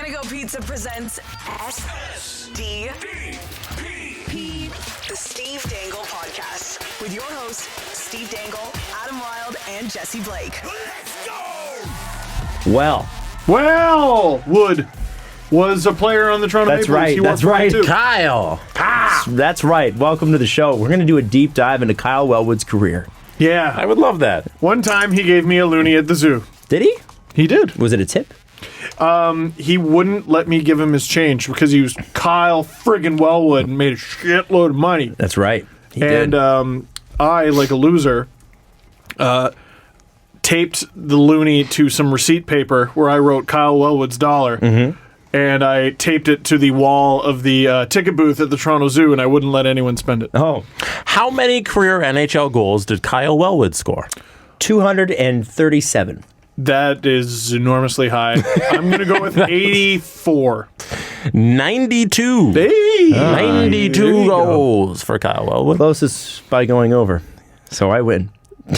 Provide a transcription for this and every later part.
Fuego Pizza presents SDP, the Steve Dangle Podcast, with your hosts, Steve Dangle, Adam Wilde, and Jesse Blake. Let's go! Well, Wood was a player on the Toronto Maple Leafs. That's right. Too. Kyle. That's right. Welcome to the show. We're going to do a deep dive into Kyle Wellwood's career. Yeah. I would love that. One time he gave me a loonie at the zoo. Did he? He did. Was it a tip? He wouldn't let me give him his change because he was Kyle friggin' Wellwood and made a shitload of money. That's right. He And did. I, like a loser, taped the loonie to some receipt paper where I wrote Kyle Wellwood's dollar. Mm-hmm. And I taped it to the wall of the ticket booth at the Toronto Zoo, and I wouldn't let anyone spend it. Oh, How many career NHL goals did Kyle Wellwood score? 237. That is enormously high. I'm going to go with 84. 92. Hey! 92 goals for Kyle Wellwood. Closest by going over. So I win.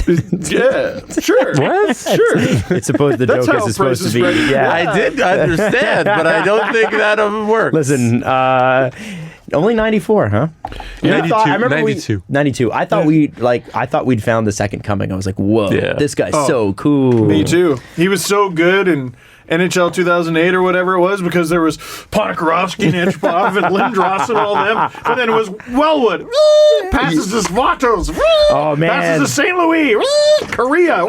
Yeah, sure. What? Sure. It's supposed the That's joke how is supposed to be. Price is Right. Yeah. I did understand, but I don't think that works. Listen, only 94, huh? Yeah. I remember 92. 92. I thought we'd found the second coming. I was like, whoa, Yeah. this guy's so cool. Me too. He was so good in NHL 2008 or whatever it was because there was Ponikarovsky and Antropov and Lindros and all them. But then it was Wellwood. Passes to Svatos. Oh, man. Passes to St. Louis. Korea.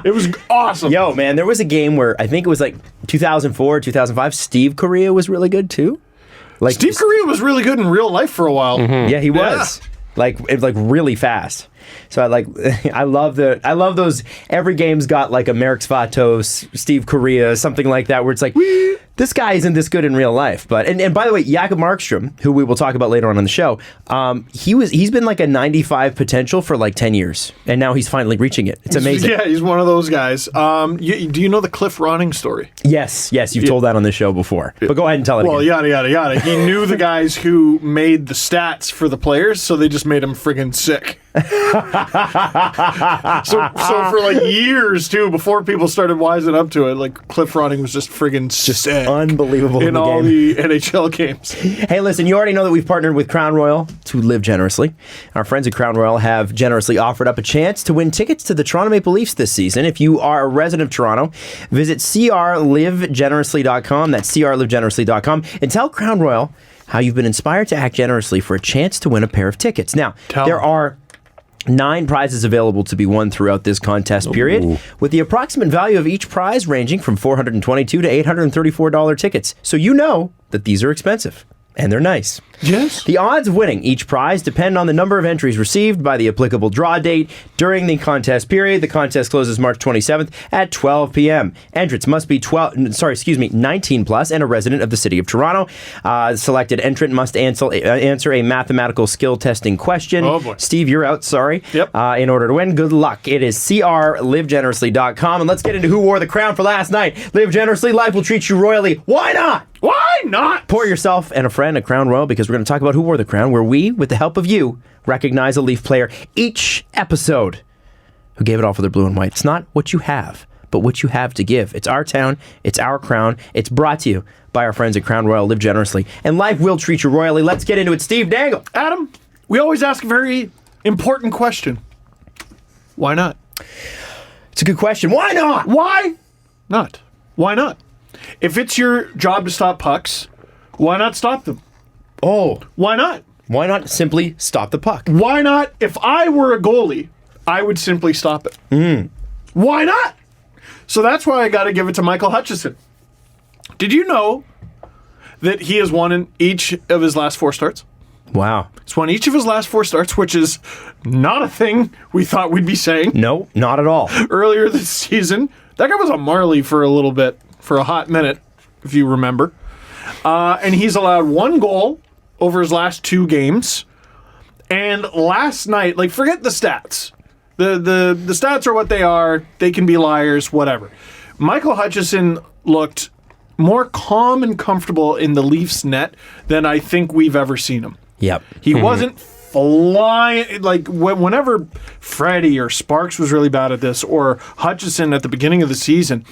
It was awesome. Yo, man, there was a game where I think it was like 2004, 2005. Steve Correa was really good too. Like Steve Korea was really good in real life for a while. Yeah, he was. Like really fast. So I love those. Every game's got like a Marek Svatos, Steve Correa, something like that, where it's like this guy isn't this good in real life. But and by the way, Jakob Markstrom, who we will talk about later on in the show, he's been like a 95 potential for like 10 years, and now he's finally reaching it. It's amazing. Yeah, he's one of those guys. Do you know the Cliff Ronning story? Yes, you've told that on the show before. But go ahead and tell it Well, again. yada, yada, yada. He knew the guys who made the stats for the players, so they just made him friggin' sick. So for like years, too, before people started wising up to it, like Cliff Ronning was just friggin' sick. Unbelievable In in the all game. the NHL games. Hey, listen, you already know that we've partnered with Crown Royal to live generously. Our friends at Crown Royal have generously offered up a chance to win tickets to the Toronto Maple Leafs this season. If you are a resident of Toronto, visit crlivegenerously.com. That's crlivegenerously.com. And tell Crown Royal how you've been inspired to act generously for a chance to win a pair of tickets. Now, there are 9 prizes available to be won throughout this contest period, with the approximate value of each prize ranging from $422 to $834 tickets. So you know that these are expensive. And they're nice. Yes. The odds of winning each prize depend on the number of entries received by the applicable draw date during the contest period. The contest closes March 27th at 12 p.m. Entrants must be 19 plus and a resident of the city of Toronto. Selected entrant must answer a mathematical skill testing question. Oh, boy. Steve, you're out. Sorry. Yep. In order to win, good luck. It is crlivegenerously.com. And let's get into who wore the crown for last night. Live generously. Life will treat you royally. Why not? Why not? Pour yourself and a friend a Crown Royal, because we're going to talk about who wore the crown, where we, with the help of you, recognize a Leaf player each episode who gave it all for their blue and white. It's not what you have, but what you have to give. It's our town. It's our crown. It's brought to you by our friends at Crown Royal. Live generously, and life will treat you royally. Let's get into it. Steve Dangle. Adam, we always ask a very important question. Why not? It's a good question. Why not? Why not? Why not? If it's your job to stop pucks, why not stop them? Oh, Why not? why not simply stop the puck? Why not? If I were a goalie, I would simply stop it. Why not? So that's why I got to give it to Michael Hutchinson. Did you know that he has won in each of his last 4 starts? Wow. He's won each of his last 4 starts, which is not a thing we thought we'd be saying No, not at all. earlier this season. That guy was a Marley for a little bit, for a hot minute, if you remember. And he's allowed 1 goal over his last 2 games. And last night, like, forget the stats. The stats are what they are. They can be liars, whatever. Michael Hutchinson looked more calm and comfortable in the Leafs net than I think we've ever seen him. Yep. He wasn't flying, like whenever Freddie or Sparks was really bad at this, or Hutchinson at the beginning of the season,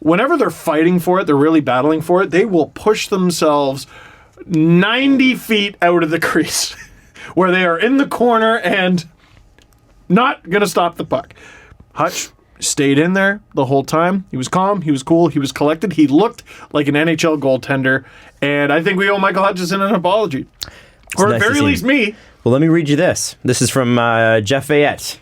whenever they're fighting for it, they're really battling for it, they will push themselves 90 feet out of the crease where they are in the corner and not going to stop the puck. Hutch stayed in there the whole time. He was calm, he was cool, he was collected. He looked like an NHL goaltender, and I think we owe Michael Hutchinson an apology. Or at the very least me. Well, let me read you this. This is from Jeff Fayette.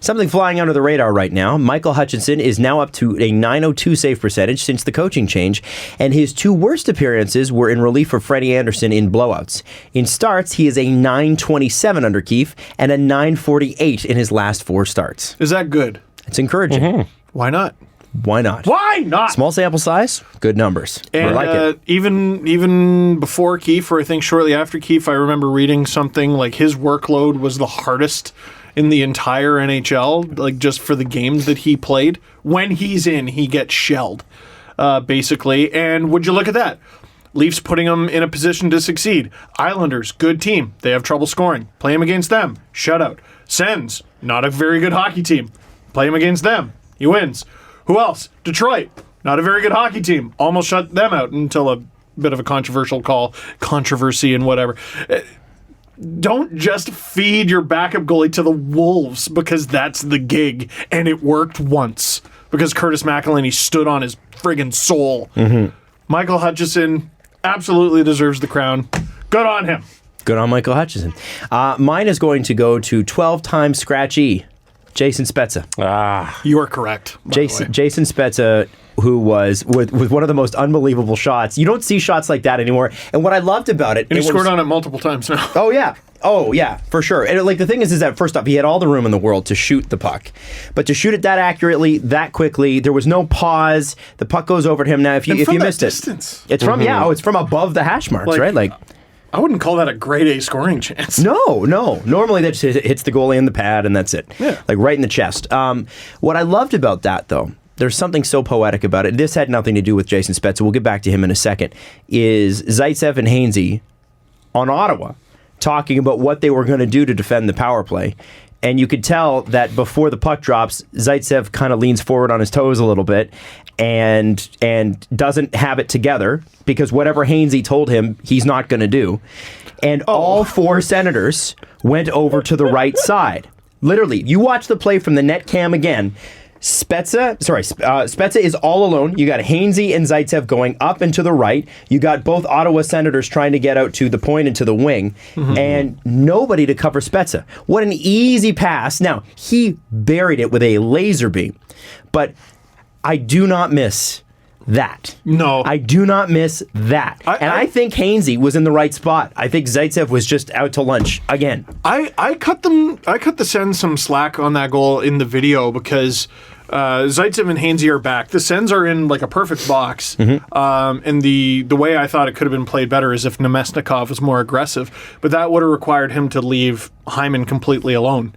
Something flying under the radar right now. Michael Hutchinson is now up to a .902 save percentage since the coaching change, and his 2 worst appearances were in relief for Freddie Anderson in blowouts. In starts, he is a .927 under Keefe and a .948 in his last 4 starts. Is that good? It's encouraging. Why not? Why not? Why not? Small sample size, good numbers. And I like it. even before Keefe, or I think shortly after Keefe, I remember reading something like his workload was the hardest in the entire NHL, like just for the games that he played. When he's in, he gets shelled, basically. And would you look at that? Leafs putting him in a position to succeed. Islanders, good team. They have trouble scoring. Play him against them. Shutout. Sens, not a very good hockey team. Play him against them. He wins. Who else? Detroit, not a very good hockey team. Almost shut them out until a bit of a controversy and whatever. Don't just feed your backup goalie to the Wolves because that's the gig, and it worked once because Curtis McElhinney stood on his friggin' soul. Michael Hutchinson absolutely deserves the crown. Good on him. Good on Michael Hutchinson. Mine is going to go to 12-time scratchy Jason Spezza. You are correct. Jason Spezza, who was with one of the most unbelievable shots. You don't see shots like that anymore. And what I loved about it, and he scored on it multiple times now. Oh yeah, for sure. And like the thing is that first off, he had all the room in the world to shoot the puck, but to shoot it that accurately, that quickly, there was no pause. The puck goes over to him. Now, if you missed distance. it's from it's from above the hash marks, right? Like. I wouldn't call that a grade A scoring chance. No. Normally that just hits the goalie in the pad and that's it. Yeah. Like right in the chest. What I loved about that, though, there's something so poetic about it. This had nothing to do with Jason Spezza. We'll get back to him in a second. Is Zaitsev and Hainsey on Ottawa talking about what they were going to do to defend the power play. And you could tell that before the puck drops, Zaitsev kind of leans forward on his toes a little bit and doesn't have it together because whatever Hainsey told him, he's not going to do. And all 4 Senators went over to the right side. Literally, you watch the play from the net cam again. Spezza is all alone. You got Hainsey and Zaitsev going up and to the right. You got both Ottawa Senators trying to get out to the point and to the wing, and nobody to cover Spezza. What an easy pass. Now, he buried it with a laser beam, but I do not miss that. No. I do not miss that. I think Hainsey was in the right spot. I think Zaitsev was just out to lunch again. I cut the Sens some slack on that goal in the video because Zaitsev and Hainsey are back. The Sens are in like a perfect box. And the way I thought it could have been played better is if Nemesnikov was more aggressive. But that would have required him to leave Hyman completely alone.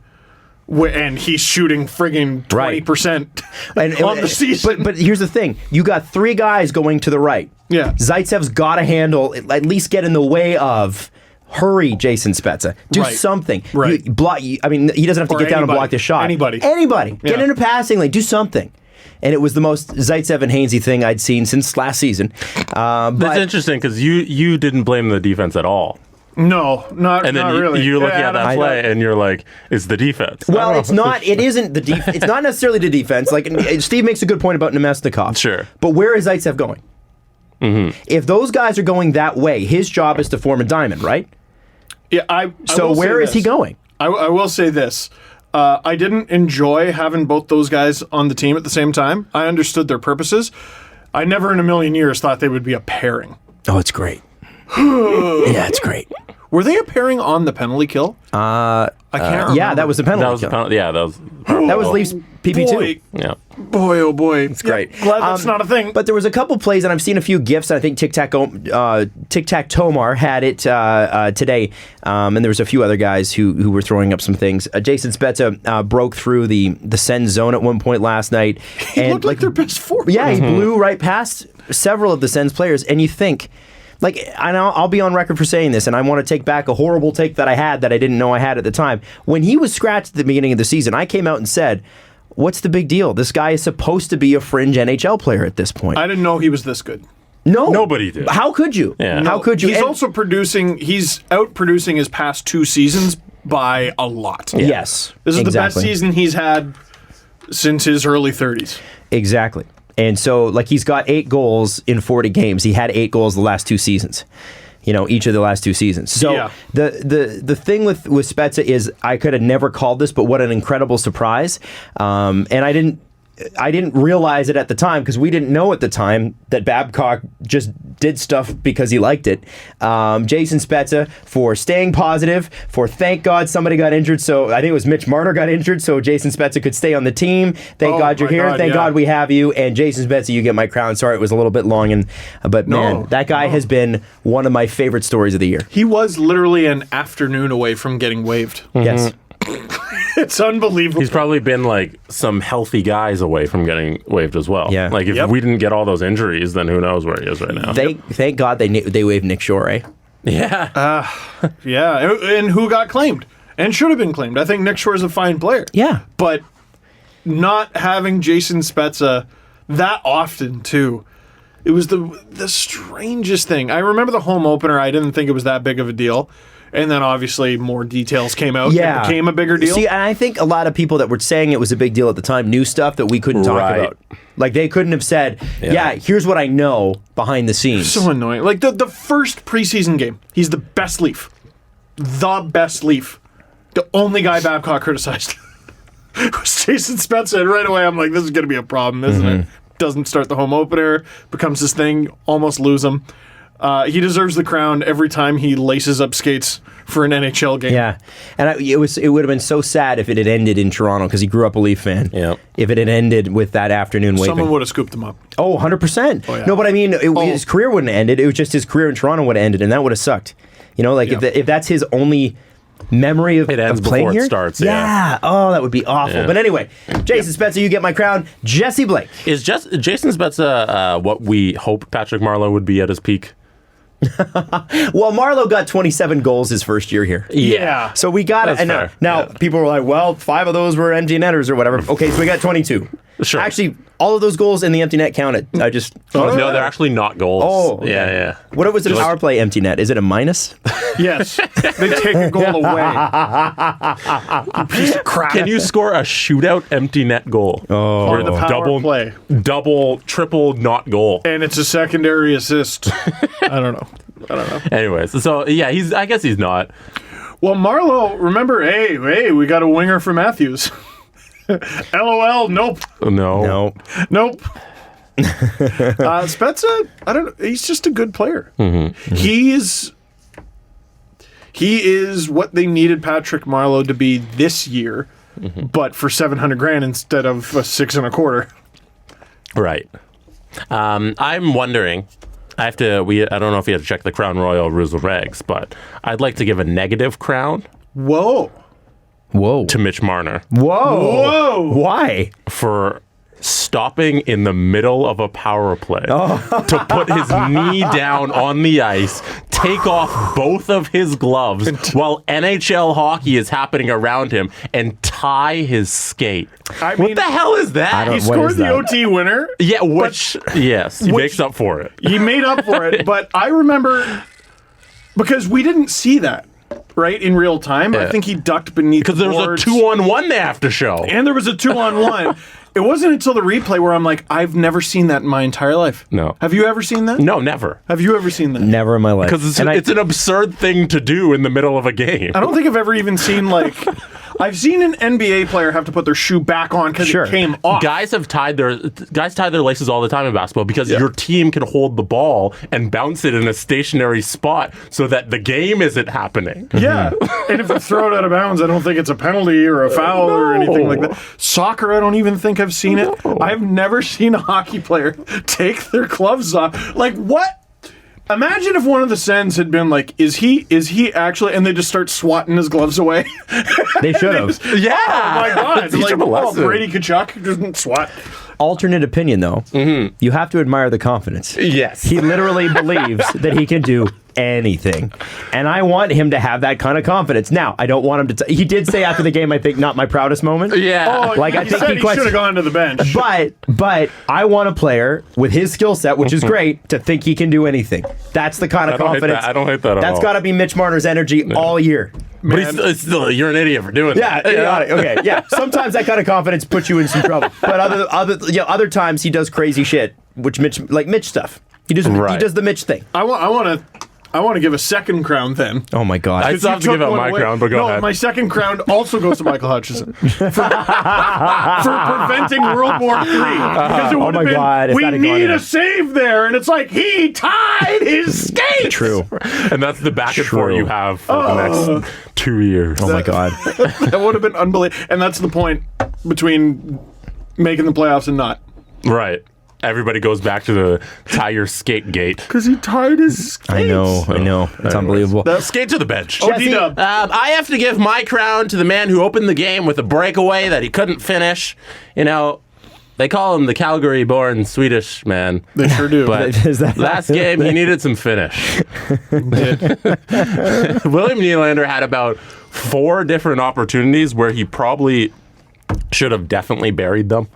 And he's shooting friggin' 20% on the season. But here's the thing. You got 3 guys going to the right. Yeah. Zaitsev's got to handle, at least get in the way of, hurry, Jason Spezza. Do something. Right. He doesn't have to get down and block the shot. Anybody. Get in a passing lane. Do something. And it was the most Zaitsev and Hainsey thing I'd seen since last season. That's interesting because you didn't blame the defense at all. No, not really. You're looking at that play and you're like, it's the defense. Well, it's not. It isn't the defense. It's not necessarily the defense. Like Steve makes a good point about Nemesnikov. Sure. But where is Zaitsev going? If those guys are going that way, his job is to form a diamond, right? Yeah. So where is he going? I will say this. I didn't enjoy having both those guys on the team at the same time. I understood their purposes. I never in a million years thought they would be a pairing. Oh, it's great. Yeah, it's great. Were they a pairing on the penalty kill? I can't remember. Yeah, that was the penalty kill. That was Leafs PP2. Boy. Yeah. Boy, oh boy. It's great. Glad that's not a thing. But there was a couple plays, and I've seen a few GIFs, and I think Tic Tac Tomar had it today, and there was a few other guys who were throwing up some things. Jason Spezza broke through the Sens zone at one point last night. He looked like their best forward. Yeah, he blew right past several of the Sens players, and you think... Like, I'll be on record for saying this, and I want to take back a horrible take that I had that I didn't know I had at the time. When he was scratched at the beginning of the season, I came out and said, what's the big deal? This guy is supposed to be a fringe NHL player at this point. I didn't know he was this good. No. Nobody did. How could you? Yeah. How could you? He's also producing, he's out-producing his past 2 seasons by a lot. Yes. This is the best exactly. season he's had since his early 30s. Exactly. And so, like, he's got 8 goals in 40 games. He had 8 goals the last 2 seasons. Each of the last 2 seasons. So Yeah. the thing with Spezza is I could have never called this, but what an incredible surprise. And I didn't realize it at the time because we didn't know at the time that Babcock just did stuff because he liked it. Jason Spezza for staying positive, for thank God somebody got injured. So I think it was Mitch Marner got injured so Jason Spezza could stay on the team. Thank God you're my here. God, Thank yeah. God we have you. And Jason Spezza, you get my crown. Sorry, it was a little bit long. But man, that guy has been one of my favorite stories of the year. He was literally an afternoon away from getting waived. Yes. It's unbelievable. He's probably been like some healthy guys away from getting waived as well. Yeah. Like if we didn't get all those injuries, then who knows where he is right now. Thank God they waived Nick Shore, eh? Yeah. Yeah, and who got claimed and should have been claimed. I think Nick Shore is a fine player. Yeah. But not having Jason Spezza that often, too, it was the strangest thing. I remember the home opener. I didn't think it was that big of a deal. And then obviously more details came out. Yeah. It became a bigger deal. See, and I think a lot of people that were saying it was a big deal at the time knew stuff that we couldn't talk Right. about. Like they couldn't have said, yeah, here's what I know behind the scenes. So annoying. Like the first preseason game, he's the best Leaf. The best Leaf. The only guy Babcock criticized was Jason Spezza. And right away I'm like, this is going to be a problem, isn't it? Doesn't start the home opener, becomes his thing, almost lose him. He deserves the crown every time he laces up skates for an NHL game. Yeah, and it would have been so sad if it had ended in Toronto because he grew up a Leaf fan. Yeah. If it had ended with that afternoon waving. Someone would have scooped him up. Oh, 100%. yeah. No, but I mean, his career wouldn't have ended. It was just his career in Toronto would have ended, and that would have sucked. If that's his only memory of, It ends of playing before it here. starts, Yeah. Oh, that would be awful. Yeah. But anyway, Jason Spezza, you get my crown. Jesse Blake. Is just Jason Spezza what we hope Patrick Marleau would be at his peak? Well, Marleau got 27 goals his first year here. Yeah. So we got it. That's And fair. now people were like, well, 5 of those were empty netters or whatever. Okay, so we got 22. Sure. Actually, all of those goals in the empty net counted. I just. No, they're actually not goals. Oh, okay. Yeah. What was it? A power play empty net? Is it a minus? Yes. They take a goal away. Piece of crap. Can you score a shootout empty net goal? Oh. Or On the power play. double, triple not goal. And it's a secondary assist. I don't know. Anyways, so yeah, I guess he's not. Well, Marleau, remember, hey, we got a winger for Matthews. LOL, nope. No. Nope. Spezza, I don't know. He's just a good player. He is what they needed Patrick Marleau to be this year, but for $700,000 instead of a 6 1/4. Right. I'm wondering. I don't know if you have to check the Crown Royal rules and regs, but I'd like to give a negative crown Whoa. to Mitch Marner Whoa. Why? for stopping in the middle of a power play to put his knee down on the ice, take off both of his gloves while NHL hockey is happening around him, and tie his skate. I What mean, the hell is that? don't- he what scored is the that? OT winner. Yeah, he makes up for it. He made up for it, but I remember because we didn't see that, right, in real time. I think he ducked beneath Because there was a boards. 2-on-1 they have to show. And there was a 2-on-1. It wasn't until the replay where I'm like, I've never seen that in my entire life. No. Have you ever seen that? No, never. Have you ever seen that? Never in my life. Because And it's an absurd thing to do in the middle of a game. I don't think I've ever even seen, like, I've seen an NBA player have to put their shoe back on because Sure. it came off. Guys tie their laces all the time in basketball because your team can hold the ball and bounce it in a stationary spot so that the game isn't happening. Yeah. And if you throw it out of bounds, I don't think it's a penalty or a foul or anything like that. Soccer, I don't even think I've seen it. I've never seen a hockey player take their gloves off. Like, what? Imagine if one of the Sens had been like, is he actually, and they just start swatting his gloves away. they should have. Yeah. Oh my God. Teach Like, him a lesson. Brady Kachuk doesn't swat. Alternate opinion, though. You have to admire the confidence. Yes. He literally believes that he can do anything. And I want him to have that kind of confidence. Now, I don't want him to... He did say after the game, I think, not my proudest moment. Yeah. Oh, Like, I he think said he he questioned- should have gone to the bench. But I want a player with his skill set, which is great, to think he can do anything. That's the kind of I don't hate confidence. that. I don't hate that at That's all. got to be Mitch Marner's energy all year. But it's still, you're an idiot for doing Yeah, that. idiotic. Okay, yeah. Sometimes that kind of confidence puts you in some trouble. But other times he does crazy shit, which Mitch stuff. He does the Mitch thing. I want to give a second crown then. Oh my god. I still have to give out my crown, but go ahead. My second crown also goes to Michael Hutchinson for preventing World War III. Because it would have my been, God, if we that had gone need in. a save there, and it's like he tied his skates. True. And that's the back and forth True. you have for the next 2 years. Oh my god. That would have been unbelievable, and that's the point between making the playoffs and not. Right. Everybody goes back to the tie your skate gate. Because he tied his skates. I know. It's unbelievable. Skate to the bench. D-Dub. I have to give my crown to the man who opened the game with a breakaway that he couldn't finish. You know, they call him the Calgary-born Swedish man. They sure do. But Is that last game, he needed some finish. William Nylander had about 4 different opportunities where he probably should have definitely buried them.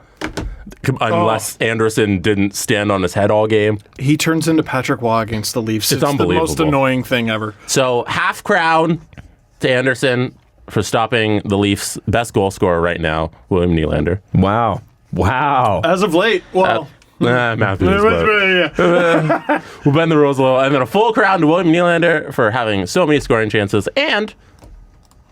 Unless Anderson didn't stand on his head all game. He turns into Patrick Waugh against the Leafs. It's the unbelievable. most annoying thing ever. So half crown to Anderson for stopping the Leafs' best goal scorer right now, William Nylander. Wow. As of late, well... Matthews. But yeah. we'll bend the rules a little. And then a full crown to William Nylander for having so many scoring chances and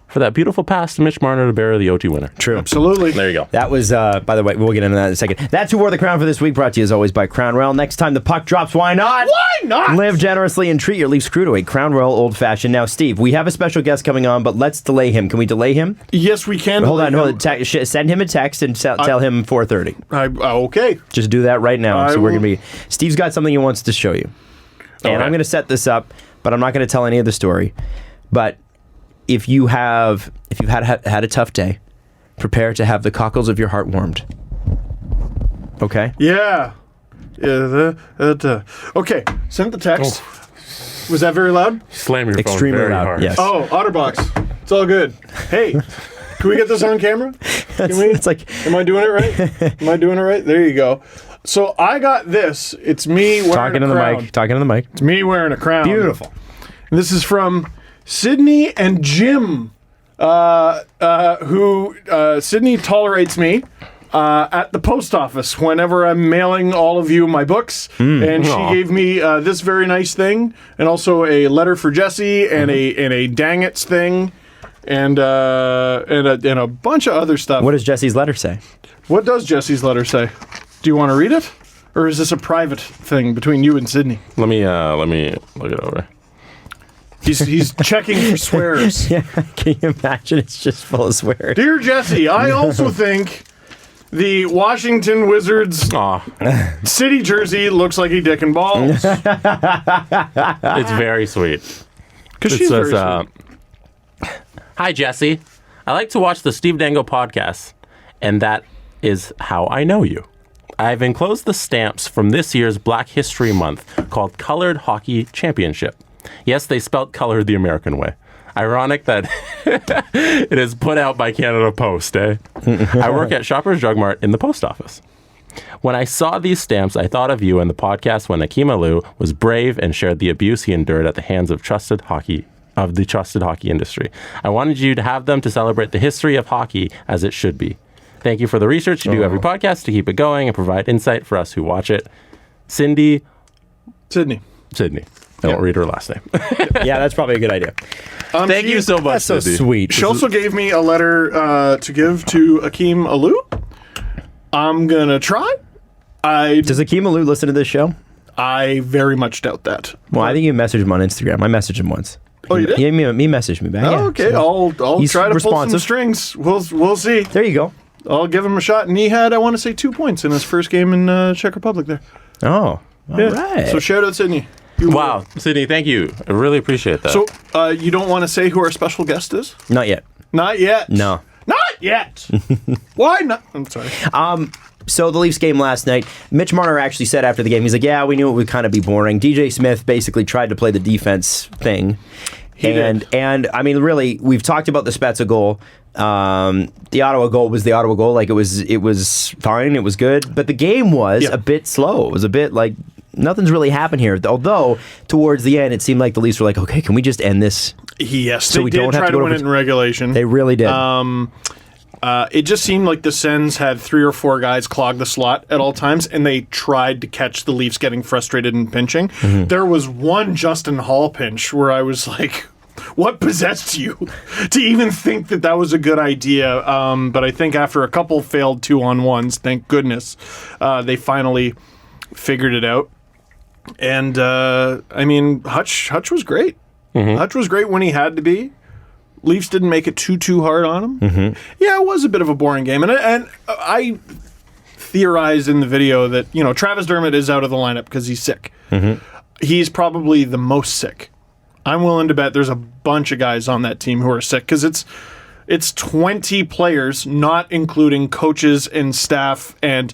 for that beautiful pass to Mitch Marner to bury the OT winner. True. Absolutely. There you go. That was, by the way, we'll get into that in a second. That's who wore the crown for this week, brought to you as always by Crown Royal. Next time the puck drops, why not? Why not? Live generously and treat your Leafs crew to a Crown Royal Old Fashioned. Now, Steve, we have a special guest coming on, but let's delay him. Can we delay him? Yes, we can. Hold on. Send him a text and tell him 4:30. Okay. Just do that right now. I So we're will. going to be... Steve's got something he wants to show you. And Okay. I'm going to set this up, but I'm not going to tell any of the story. But if you've had a tough day, prepare to have the cockles of your heart warmed. Okay? Yeah. Okay. Sent the text. Was that very loud? Slam your phone Extremely very loud, hard. yes. Oh, Otterbox. It's all good. Hey, can we get this on camera? Can we? It's like... Am I doing it right? Am I doing it right? There you go. So I got this. It's me wearing Talking a to the crown. mic. Talking to the mic. It's me wearing a crown. Beautiful. And this is from Sydney and Jim, who Sydney tolerates me at the post office whenever I'm mailing all of you my books. And she Aw. gave me this very nice thing, and also a letter for Jesse, and a dang it's thing, and a bunch of other stuff. What does Jesse's letter say? What does Jesse's letter say? Do you want to read it, or is this a private thing between you and Sydney? Let me look it over. He's checking for swears. Yeah, can you imagine? It's just full of swears. Dear Jesse, I also think the Washington Wizards Aw, city jersey looks like a dick and balls. it's very sweet. Because It she's says, very sweet. Hi, Jesse. I like to watch the Steve Dangle podcast, and that is how I know you. I've enclosed the stamps from this year's Black History Month called Colored Hockey Championship. Yes, they spelt colored the American way. Ironic that it is put out by Canada Post, eh? I work at Shoppers Drug Mart in the post office. When I saw these stamps, I thought of you and the podcast when Akim Aliu was brave and shared the abuse he endured at the hands of the trusted hockey industry. I wanted you to have them to celebrate the history of hockey as it should be. Thank you for the research you do every podcast to keep it going and provide insight for us who watch it. Sydney. Sydney. I won't read her last name. Yeah, that's probably a good idea. Thank you so much, That's so Sydney. sweet. She also gave me a letter to give to Akim Aliu. I'm going to try. Does Akim Aliu listen to this show? I very much doubt that. Well, I think you messaged him on Instagram. I messaged him once. Oh, you did? He messaged me back. Oh, yeah. okay, So I'll he's try to pull some responsive. strings. We'll see. there you go. I'll give him a shot. And he had, I want to say, 2 points in his first game in Czech Republic there. Oh, all right. So shout out Sydney. Wow, Sydney, thank you. I really appreciate that. So you don't want to say who our special guest is? Not yet. Not yet. No. Not yet. Why not? I'm sorry. So the Leafs game last night, Mitch Marner actually said after the game, he's like, yeah, we knew it would kind of be boring. DJ Smith basically tried to play the defense thing. And I mean, really, we've talked about the Spezza goal. The Ottawa goal was the Ottawa goal. Like, it was fine. It was good. But the game was a bit slow. It was a bit like nothing's really happened here. Although, towards the end, it seemed like the Leafs were like, okay, can we just end this? Yes, so they we did don't have try to go to win it in regulation. They really did. It just seemed like the Sens had 3 or 4 guys clog the slot at all times, and they tried to catch the Leafs getting frustrated and pinching. There was one Justin Hall pinch where I was like, what possessed you to even think that was a good idea? But I think after a couple failed 2-on-1s, thank goodness, they finally figured it out. And, I mean, Hutch was great. Hutch was great when he had to be. Leafs didn't make it too hard on him. Yeah, it was a bit of a boring game. And I theorized in the video that, Travis Dermott is out of the lineup because he's sick. He's probably the most sick. I'm willing to bet there's a bunch of guys on that team who are sick because it's 20 players, not including coaches and staff and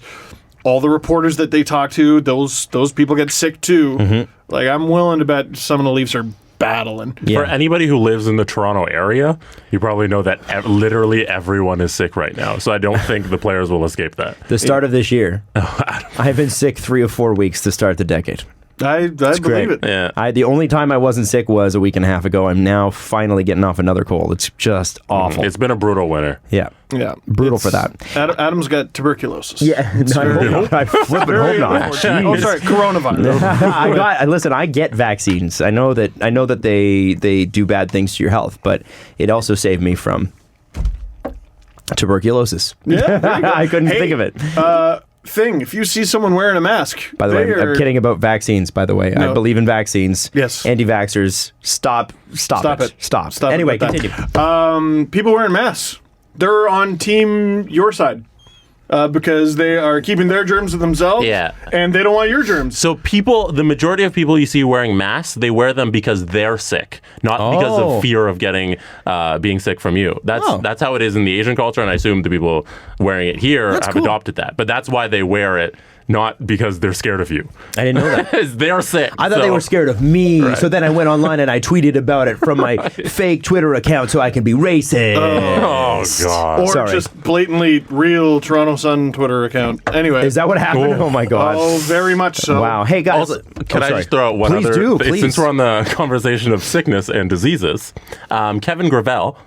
all the reporters that they talk to. Those people get sick too. Like, I'm willing to bet some of the Leafs are battling. For anybody who lives in the Toronto area, you probably know that literally everyone is sick right now. So I don't think the players will escape that. The start of this year, I've been sick 3 or 4 weeks to start the decade. I believe it. Yeah. The only time I wasn't sick was a week and a half ago. I'm now finally getting off another cold. It's just awful. It's been a brutal winter. Yeah. Brutal for that. Adam's got tuberculosis. Yeah. I flip and hope not. Oh, sorry, coronavirus. Listen, I get vaccines. I know that they do bad things to your health, but it also saved me from tuberculosis. Yeah, there you go. I couldn't think of it. If you see someone wearing a mask, by the way, I'm kidding about vaccines. By the way, No. I believe in vaccines. Yes. Anti-vaxxers, stop it. Stop. Anyway, continue. People wearing masks, they're on team your side because they are keeping their germs to themselves. Yeah. And they don't want your germs. So the majority of people you see wearing masks, they wear them because they're sick, not because of fear of getting being sick from you. That's how it is in the Asian culture, and I assume the people wearing it here have adopted that. But that's why they wear it. Not because they're scared of you. I didn't know that. They're sick. I thought they were scared of me. Right. So then I went online and I tweeted about it from my fake Twitter account so I can be racist. Oh, God. Or just blatantly real Toronto Sun Twitter account. Anyway. Is that what happened? Oh my God. Oh, very much so. Wow. Hey, guys. Also, can I just throw out one please other... Please. Since we're on the conversation of sickness and diseases, Kevin Gravel...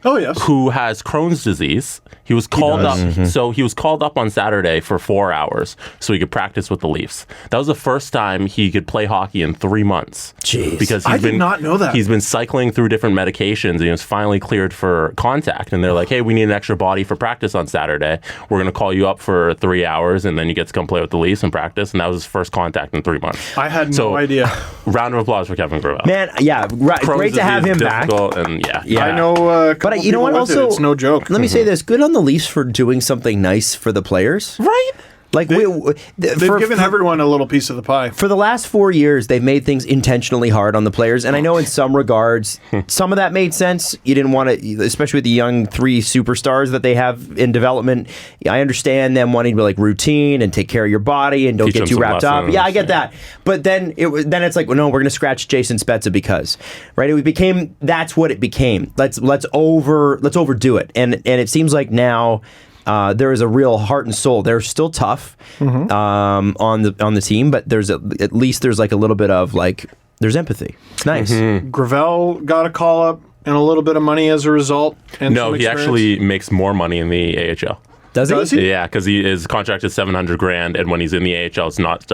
Oh, yes. Who has Crohn's disease. He was called up. So he was called up on Saturday for 4 hours so he could practice with the Leafs. That was the first time he could play hockey in 3 months. Jeez. Because I did not know that. He's been cycling through different medications and he was finally cleared for contact. And they're like, hey, we need an extra body for practice on Saturday. We're going to call you up for 3 hours and then you get to come play with the Leafs and practice. And that was his first contact in 3 months. I had no idea. Round of applause for Kevin Gravel. Man, yeah, great to have him back. And I know. But you know what? Also, it's no joke. Let me say this: good on the Leafs for doing something nice for the players, right? Like they've given everyone a little piece of the pie. For the last 4 years, they've made things intentionally hard on the players, and I know in some regards, some of that made sense. You didn't want to, especially with the young 3 superstars that they have in development. I understand them wanting to be like routine and take care of your body and don't get too wrapped up. Yeah, I get that. But then it's like, well, no, we're going to scratch Jason Spezza because, right? It became that's what it became. Let's overdo it, and it seems like now. There is a real heart and soul. They're still tough on the team, but there's at least there's like a little bit of like there's empathy. It's nice. Gravel got a call up and a little bit of money as a result. And no, he actually makes more money in the AHL. Does he? Yeah, because his contract is $700,000, and when he's in the AHL, it's not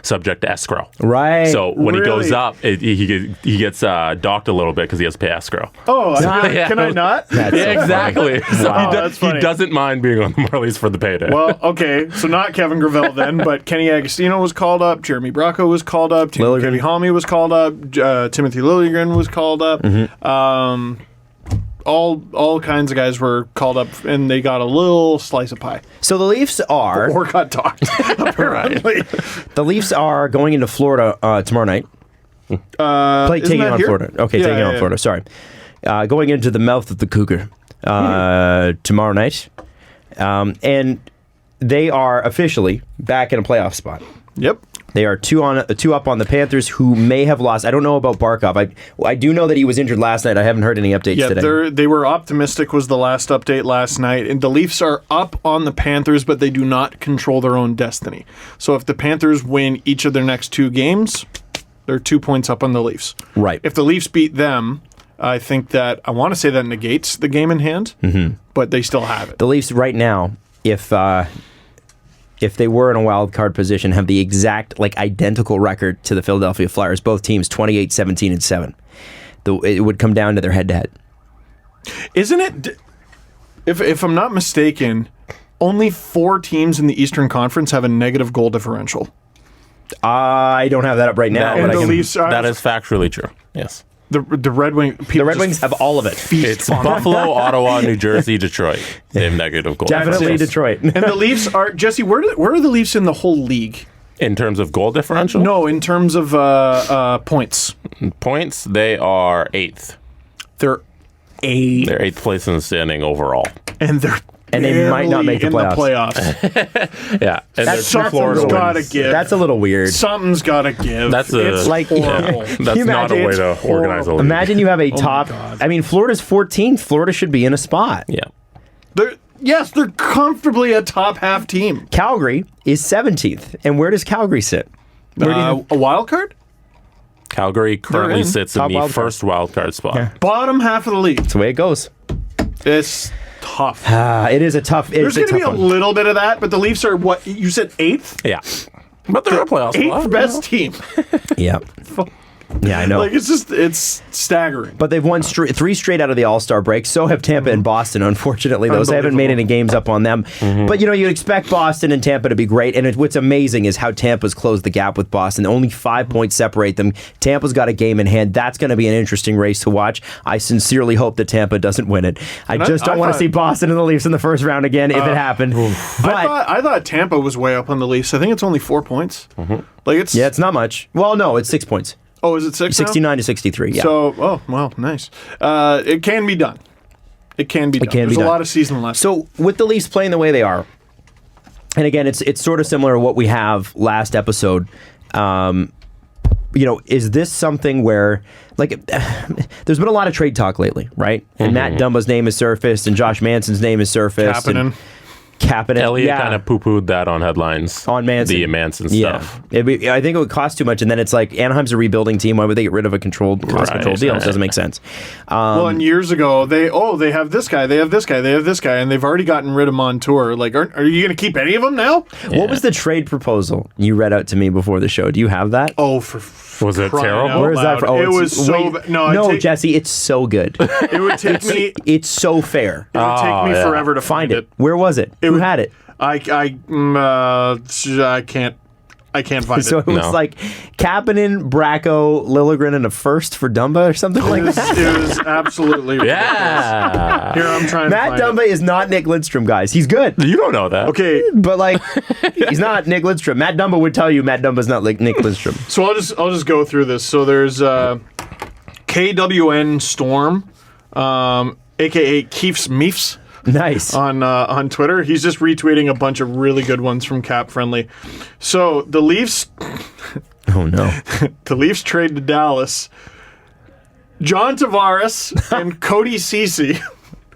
subject to escrow. Right. So when he goes up, he gets docked a little bit because he has to pay escrow. Oh, can I not? That's so exactly. So Wow, he doesn't mind being on the Marlies for the payday. Well, okay, so not Kevin Gravel then, but Kenny Agostino was called up, Jeremy Bracco was called up, Timothy Halmy was called up, Timothy Liljegren was called up. All kinds of guys were called up, and they got a little slice of pie. So the Leafs are Or got docked, apparently. the Leafs are going into Florida tomorrow night. Taking on here? Florida. Okay, taking on Florida. Sorry, going into the mouth of the Cougar tomorrow night, and they are officially back in a playoff spot. Yep. They are two up on the Panthers, who may have lost. I don't know about Barkov. I do know that he was injured last night. I haven't heard any updates today. They were optimistic was the last update last night. And the Leafs are up on the Panthers, but they do not control their own destiny. So if the Panthers win each of their next 2 games, they're 2 points up on the Leafs. Right. If the Leafs beat them, I think that, I want to say that negates the game in hand, but they still have it. The Leafs right now, if they were in a wild card position, have the exact, identical record to the Philadelphia Flyers. Both teams 28, 17, and 7. It would come down to their head-to-head. Isn't it, if I'm not mistaken, only 4 teams in the Eastern Conference have a negative goal differential? I don't have that up right now. And but the Leafs are, That is factually true. Yes. The Red Wings. The Red Wings have all of it. It's Buffalo, Ottawa, New Jersey, Detroit. They have negative goal. Definitely Yes. Detroit. And the Leafs are, Jesse, where are the Leafs in the whole league? In terms of goal differential? No, in terms of points. Points, they are 8th. They're 8th. They're 8th place in the standing overall. And they're And they might not make the playoffs. Yeah. And That's they're 2 Florida something's got to wins. give. That's a little weird. Something's got to give. That's it's horrible. That's you not a imagine way to it's organize a league. Imagine you have a top. God. I mean, Florida's 14th. Florida should be in a spot. Yeah. They're comfortably a top half team. Calgary is 17th. And where does Calgary sit? A wild card? Calgary currently in. sits in Top the wild card. first wildcard spot. Yeah. Bottom half of the league. That's the way it goes. It's tough. It is a tough. There's It's going a to tough be a one. little bit of that, but the Leafs are what? You said 8th? Yeah. But they're a playoff spot. 8th best team. Yeah. Yeah, I know. It's staggering. But they've won 3 straight out of the All-Star break. So have Tampa and Boston, unfortunately. Those haven't made any games up on them. But, you'd expect Boston and Tampa to be great. And what's amazing is how Tampa's closed the gap with Boston. Only 5 points separate them. Tampa's got a game in hand. That's going to be an interesting race to watch. I sincerely hope that Tampa doesn't win it. I just don't want to see Boston and the Leafs in the first round again if it happened. But I thought Tampa was way up on the Leafs. I think it's only 4 points. it's not much. Well, no, it's 6 points. Oh, is it 6 now? 69 to 63, yeah. So, nice. It can be done. It can be done. There's a lot of season left. So, with the Leafs playing the way they are, and again, it's sort of similar to what we have last episode, is this something where, there's been a lot of trade talk lately, right? And Matt Dumba's name has surfaced, and Josh Manson's name has surfaced. Kapanen. Elliot kind of poo-pooed that on headlines. On Manson. The Manson stuff. I think it would cost too much, and then it's like Anaheim's a rebuilding team. Why would they get rid of a cost-controlled deal? It doesn't make sense. And years ago, they have this guy, they have this guy, they have this guy, and they've already gotten rid of Montour. Like, are you going to keep any of them now? Yeah. What was the trade proposal you read out to me before the show? Do you have that? Oh, was it terrible? Where is that from? It was so bad. No, Jesse, it's so good. It would take me. It's so fair. It would take me forever to find it. Where was it? Who had it? I can't find it. So it was like Kapanen, Bracco, Liljegren, and a first for Dumba or something like that. It was absolutely ridiculous. Yeah. Here I'm trying Matt to find Dumba is not Nick Lidstrom, guys. He's good. You don't know that. Okay, But he's not Nick Lidstrom. Matt Dumba would tell you Matt Dumba's not like Nick Lidstrom. so I'll just go through this. So there's KWN Storm, aka Keefs Meefs. Nice. On Twitter. He's just retweeting a bunch of really good ones from Cap Friendly. So the Leafs Oh no. the Leafs trade to Dallas John Tavares and Cody Ceci.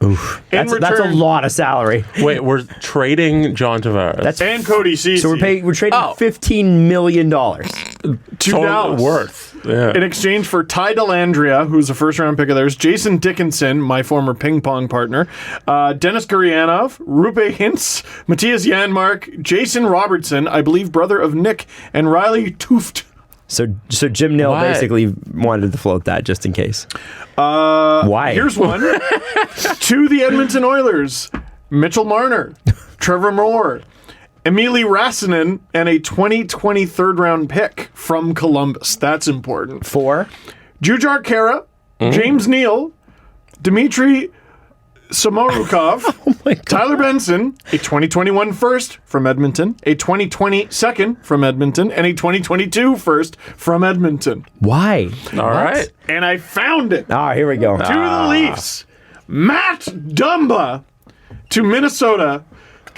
Oof. In That's a return- lot of salary. Wait, we're trading John Tavares. And Cody Ceci. So we're trading $15 million. to Total Dallas. worth. Yeah. In exchange for Ty Dellandrea, who's a first-round pick of theirs, Jason Dickinson, my former ping-pong partner, Dennis Gurianov, Rupe Hintz, Matthias Janmark, Jason Robertson, I believe brother of Nick, and Riley Tooft. So Jim Nill Why? basically wanted to float that just in case. Why? Here's one. To the Edmonton Oilers, Mitchell Marner, Trevor Moore, Emili Rasanen, and a 2020 third-round pick from Columbus. That's important. For? Jujar Kara, James Neal, Dmitry Samorukov, Tyler Benson, a 2021 first from Edmonton, a 2020 second from Edmonton, and a 2022 first from Edmonton. Why? All right. And I found it. Ah, here we go. To the Leafs, Matt Dumba to Minnesota,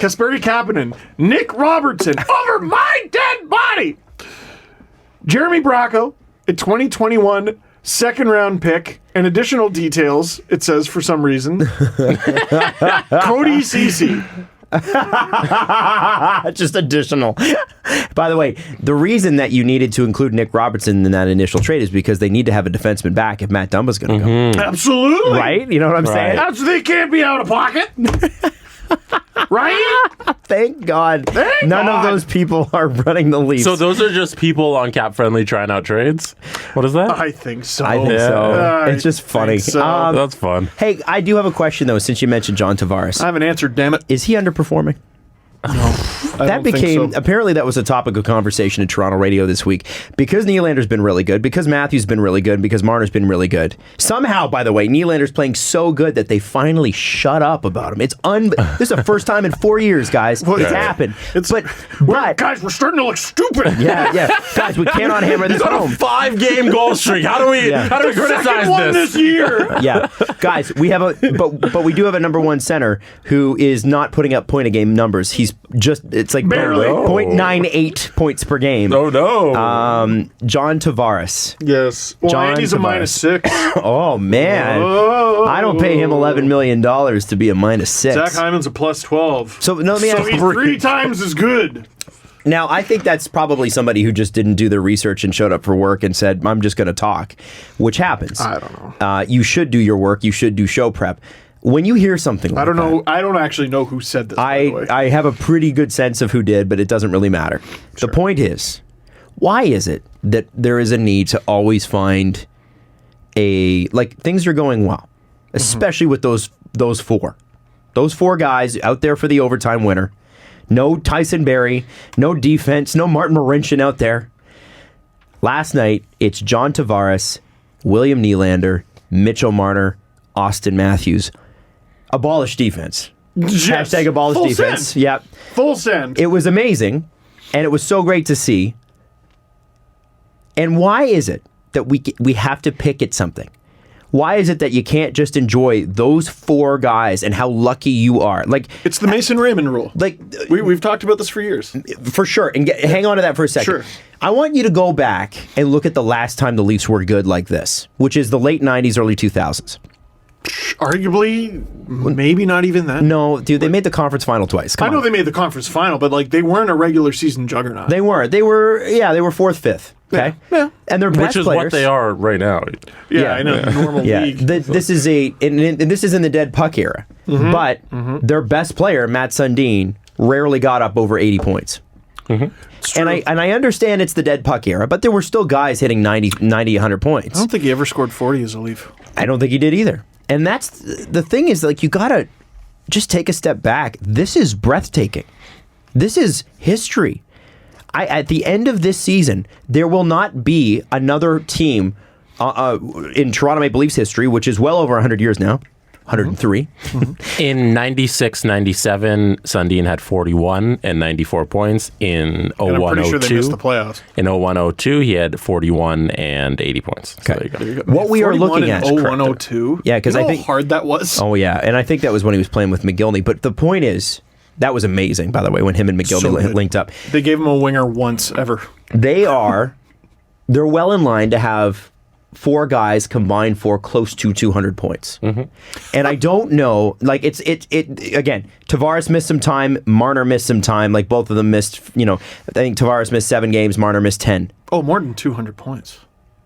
Kasperi Kapanen, Nick Robertson over my dead body. Jeremy Bracco, a 2021 second-round pick, and additional details, it says for some reason. Cody Ceci. Just additional. By the way, the reason that you needed to include Nick Robertson in that initial trade is because they need to have a defenseman back if Matt Dumba's going to go. Absolutely. Right? You know what I'm saying? They can't be out of pocket. Right? Thank God. Thank None God. of those people are running the Leafs. So those are just people on Cap Friendly trying out trades? What is that? I think so. I think so. It's just funny. think so. That's fun. Hey, I do have a question, though, since you mentioned John Tavares. I haven't answered, damn it. Is he underperforming? I That don't think became so. apparently that was a topic of conversation in Toronto radio this week because Nylander's been really good, because Matthews been really good, because Marner's been really good. Somehow, by the way, Nylander's playing so good that they finally shut up about him. This is the first time in 4 years, guys. It's happened. But Guys, we're starting to look stupid. yeah, guys, we cannot hammer this On a home. 5-game goal streak. How do we criticize Second one this year. Yeah, guys, we have but we do have a number one center who is not putting up point a game numbers. He's just it's like Barely. 0.98 points per game. Oh, no. John Tavares. Yes. Well, John Andy's a Tavares. -6. Oh man, I don't pay him $11 million to be a -6. Zach Hyman's a +12. So no, let me So ask he's 3 times as good. Now, I think that's probably somebody who just didn't do their research and showed up for work and said, I'm just going to talk, which happens. I don't know. You should do your work. You should do show prep. When you hear something like I don't that, know. I don't actually know who said this, by the way. I have a pretty good sense of who did, but it doesn't really matter. The point is, why is it that there is a need to always find things are going well, especially with those four. Those four guys out there for the overtime winner. No Tyson Barrie, no defense, no Martin Marincin out there. Last night, it's John Tavares, William Nylander, Mitchell Marner, Austin Matthews. Abolish defense. Yes. Hashtag abolish Full defense. send. Yep. Full send. It was amazing, and it was so great to see. And why is it that we have to pick at something? Why is it that you can't just enjoy those four guys and how lucky you are? It's the Mason Raymond rule. We've talked about this for years. For sure. And hang on to that for a second. Sure. I want you to go back and look at the last time the Leafs were good like this, which is the late 90s, early 2000s. Arguably, maybe not even then. No, dude, they made the conference final twice. Come I know on. they made the conference final, but they weren't a regular season juggernaut. They weren't. They were fourth, fifth. Okay. Yeah. And their best Which is players, what they are right now. yeah, in a normal Yeah, league. this is and this is in the dead puck era. But their best player, Matt Sundin, rarely got up over 80 points. And I understand it's the dead puck era, but there were still guys hitting 90, 100 points. I don't think he ever scored 40 as a Leaf. I don't think he did either. And that's the thing is, you gotta just take a step back. This is breathtaking. This is history. At the end of this season, there will not be another team in Toronto Maple Leafs history, which is well over 100 years now, 103. In 96-97, Sundin had 41 and 94 points. In And I'm pretty sure they missed the 01-02, playoffs. in 01-02, he had 41 and 80 points. So there you go. What we are looking at. 01-02. Yeah, 'cause you know I think- how hard that was. Oh, yeah. And I think that was when he was playing with McGillney. But the point is, that was amazing, by the way, when him and McGillney So good. linked up. They gave him a winger once ever. They're well in line to have four guys combined for close to 200 points. And I don't know, again, Tavares missed some time, Marner missed some time, both of them missed, I think Tavares missed 7 games, Marner missed 10. Oh, more than 200 points.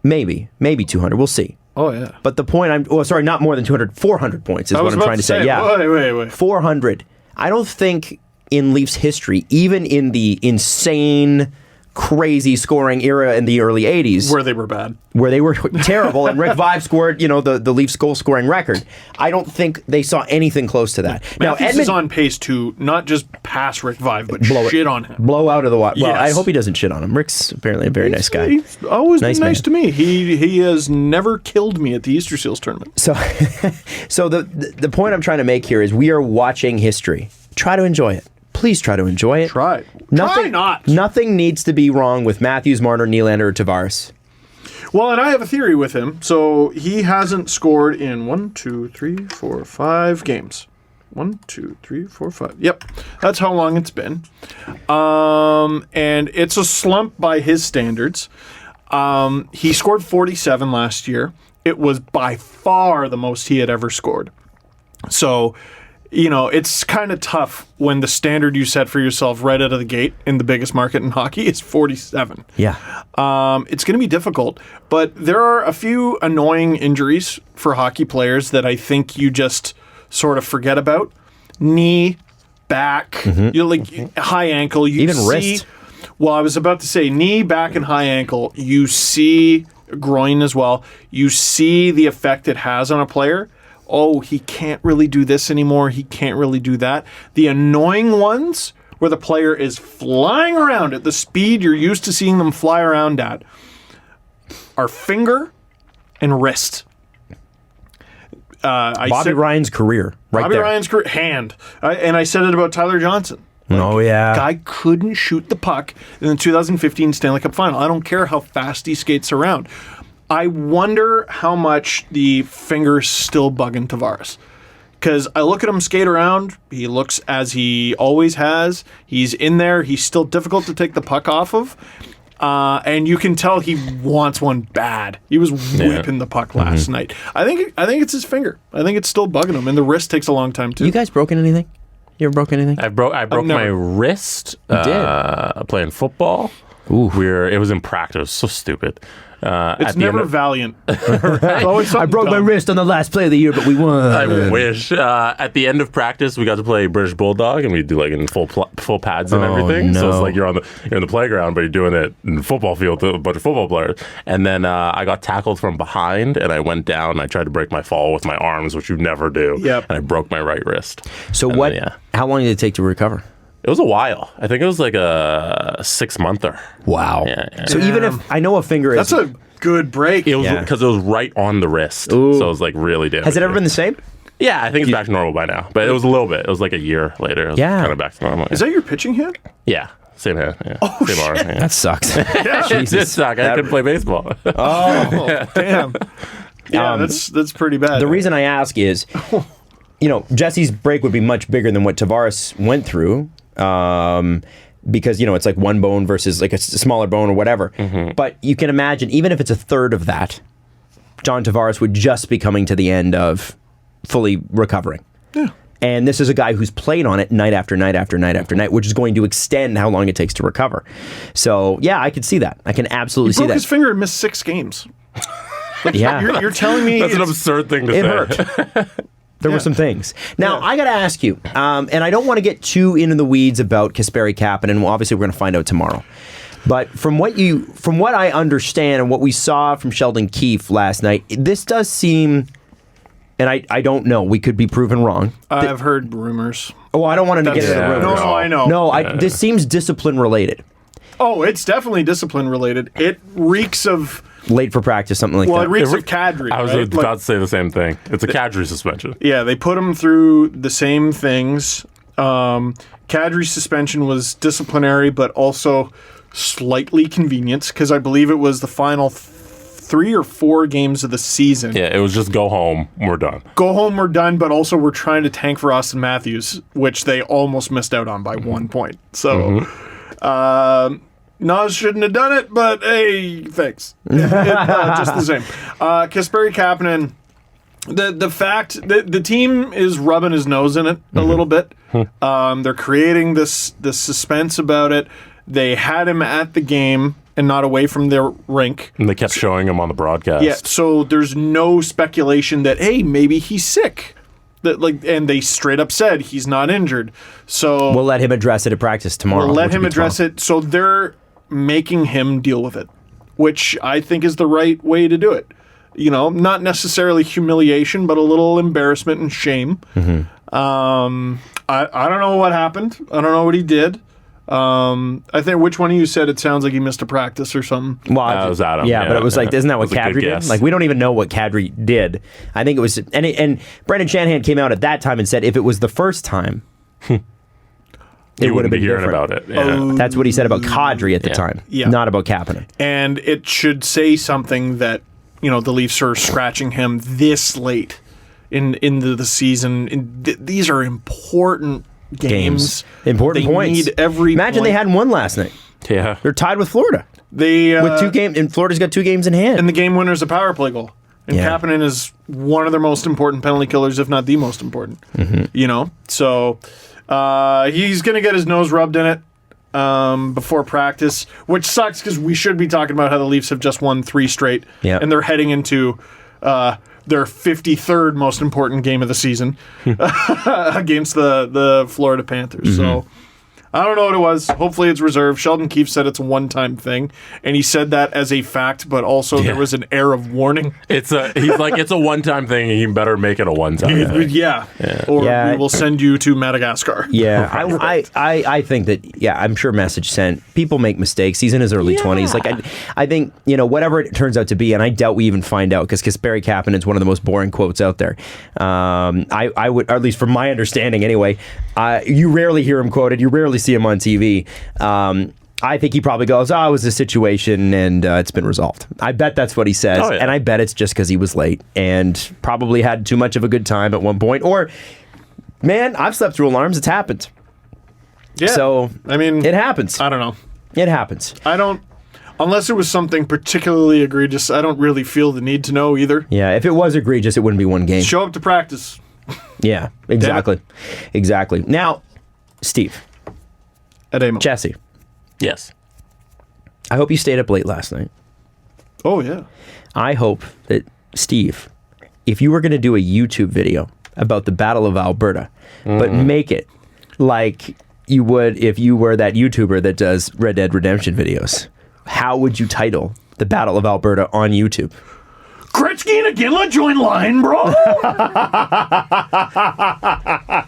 Maybe 200, we'll see. Oh, yeah. But the point not more than 200, 400 points is I what was I'm about trying to say. say. Yeah. Wait. 400. I don't think in Leafs history, even in the insane, crazy scoring era in the early 80s, Where they were bad. where they were terrible, and Rick Vaive scored, the Leafs goal scoring record. I don't think they saw anything close to that. Matthews is on pace to not just pass Rick Vaive, but shit on him. blow out of the water. Well, Yes. I hope he doesn't shit on him. Rick's apparently a very nice guy. He's always Nice been nice man. to me. He has never killed me at the Easter Seals tournament. So, so the point I'm trying to make here is we are watching history. Try to enjoy it. Please try to enjoy it. Try Nothing, not. Nothing needs to be wrong with Matthews, Marner, Nylander, or Tavares. Well, and I have a theory with him. So he hasn't scored in 5 games. 1, 2, 3, 4, 5. Yep, that's how long it's been. And it's a slump by his standards. He scored 47 last year. It was by far the most he had ever scored. So, it's kind of tough when the standard you set for yourself right out of the gate in the biggest market in hockey is 47. Yeah. It's going to be difficult, but there are a few annoying injuries for hockey players that I think you just sort of forget about. Knee, back, high ankle. You Even see, wrist. Well, I was about to say knee, back, and high ankle. You see groin as well. You see the effect it has on a player. Oh, he can't really do this anymore. He can't really do that. The annoying ones where the player is flying around at the speed you're used to seeing them fly around at are finger and wrist. Bobby Ryan's career, right Bobby there. Ryan's career, hand. And I said it about Tyler Johnson. Oh, yeah. Guy couldn't shoot the puck in the 2015 Stanley Cup Final. I don't care how fast he skates around. I wonder how much the finger's still bugging Tavares. Because I look at him skate around. He looks as he always has. He's in there. He's still difficult to take the puck off of. And you can tell he wants one bad. He was whipping the puck last night. I think it's his finger. I think it's still bugging him. And the wrist takes a long time, too. You guys broken anything? You ever broken anything? I broke my wrist playing football. Ooh. It was in practice. It was so stupid. It's never Valiant. It's always I broke my wrist on the last play of the year, but we won. I wish. At the end of practice, we got to play British Bulldog, and we do like in full pads and everything. No. So it's like you're in the playground, but you're doing it in the football field with a bunch of football players. And then I got tackled from behind, and I went down. And I tried to break my fall with my arms, which you never do. Yep. And I broke my right wrist. So And what? then, How long did it take to recover? It was a while. I think it was like a 6-monther. Wow. Yeah. So even if I know a finger is, That's a good break. It was because it was right on the wrist. Ooh. So it was like really damaging. has it ever been the same? Yeah, I think it's back to normal by now. But it was a little bit. It was like a year later. It was Yeah. kind of back to normal. Is that your pitching hand? Yeah. Same hand. Yeah. Same arm. Yeah. That sucks. It did suck. I couldn't play baseball. Oh, damn. Yeah, that's pretty bad. The reason I ask is, Jesse's break would be much bigger than what Tavares went through. Because it's like one bone versus like a smaller bone or whatever. But you can imagine, even if it's a third of that, John Tavares would just be coming to the end of fully recovering. Yeah. And this is a guy who's played on it night after night after night after night, which is going to extend how long it takes to recover. So yeah, I could see that. I can absolutely see broke that. his finger and missed 6 games. Yeah, You're telling me That's an absurd thing to it say. hurt. There were some things. Now, Yeah. I got to ask you, and I don't want to get too into the weeds about Kasperi Kapanen. Well, obviously, we're going to find out tomorrow. But from what I understand and what we saw from Sheldon Keefe last night, this does seem, and I don't know, we could be proven wrong. I've heard rumors. Oh, I don't want to get into the Yeah. rumors. No, I know. No, this seems discipline related. Oh, it's definitely discipline related. It reeks of Late for practice, something like it that. reeks of Kadri. I was right? about to say the same thing. It's a Kadri suspension. Yeah, they put him through the same things. Kadri's suspension was disciplinary, but also slightly convenience because I believe it was the final 3 or 4 games of the season. Yeah, it was just go home. We're done. Go home, we're done, but also we're trying to tank for Austin Matthews, which they almost missed out on by 1 point. So, Nas shouldn't have done it, but hey, thanks. Just the same. Kasperi Kapanen, the fact that the team is rubbing his nose in it a little bit. They're creating this suspense about it. They had him at the game and not away from their rink. And they kept showing him on the broadcast. Yeah, so there's no speculation that, hey, maybe he's sick. And they straight up said he's not injured. So We'll let him address it at practice tomorrow. we'll let which will him be address tomorrow. it. So they're making him deal with it, which I think is the right way to do it. Not necessarily humiliation, but a little embarrassment and shame. I don't know what happened. I don't know what he did. I think which one of you said it sounds like he missed a practice or something. Well, That was Adam. Yeah, but it was like, isn't that what That was a good Kadri did? guess. Like, we don't even know what Kadri did. I think it was, and Brendan Shanahan came out at that time and said if it was the first time, You would have wouldn't be been hearing different. about it. Yeah. That's what he said about Kadri at the Yeah. time, Yeah. not about Kapanen. And it should say something that, the Leafs are scratching him this late. into the season. These are important games. Important they points. Need every Imagine point. they hadn't won last night. Yeah. They're tied with Florida. They With 2 games, and Florida's got 2 games in hand. and the game winner's a power play goal. And Yeah. Kapanen is one of their most important penalty killers, if not the most important. You know, so he's going to get his nose rubbed in it before practice, which sucks because we should be talking about how the Leafs have just won 3 straight, Yeah. and they're heading into their 53rd most important game of the season against the Florida Panthers. So I don't know what it was. Hopefully it's reserved. Sheldon Keefe said it's a one-time thing, and he said that as a fact, but also there was an air of warning. He's like, it's a one-time thing, and you better make it a one-time thing. Yeah. Or Yeah. we will send you to Madagascar. Yeah, I think that, I'm sure message sent. People make mistakes. He's in his early 20s. Like, I think, whatever it turns out to be, and I doubt we even find out because Barry Kapanen is one of the most boring quotes out there. I would, or at least from my understanding anyway, you rarely hear him quoted. You rarely see him on TV. I think he probably goes, it was a situation and it's been resolved. I bet that's what he says. Oh, yeah. And I bet it's just because he was late and probably had too much of a good time at one point. Or, man, I've slept through alarms. It's happened. Yeah. So, I mean, it happens. I don't know. It happens. I don't, unless it was something particularly egregious, I don't really feel the need to know either. Yeah, if it was egregious, it wouldn't be one game. Show up to practice. Yeah, exactly. Exactly. Now, Steve, At Amo. Jesse, Yes. I hope you stayed up late last night. Oh, yeah. I hope that, Steve, if you were going to do a YouTube video about the Battle of Alberta, but make it like you would if you were that YouTuber that does Red Dead Redemption videos, how would you title the Battle of Alberta on YouTube? Gretzky and Iginla join line, bro.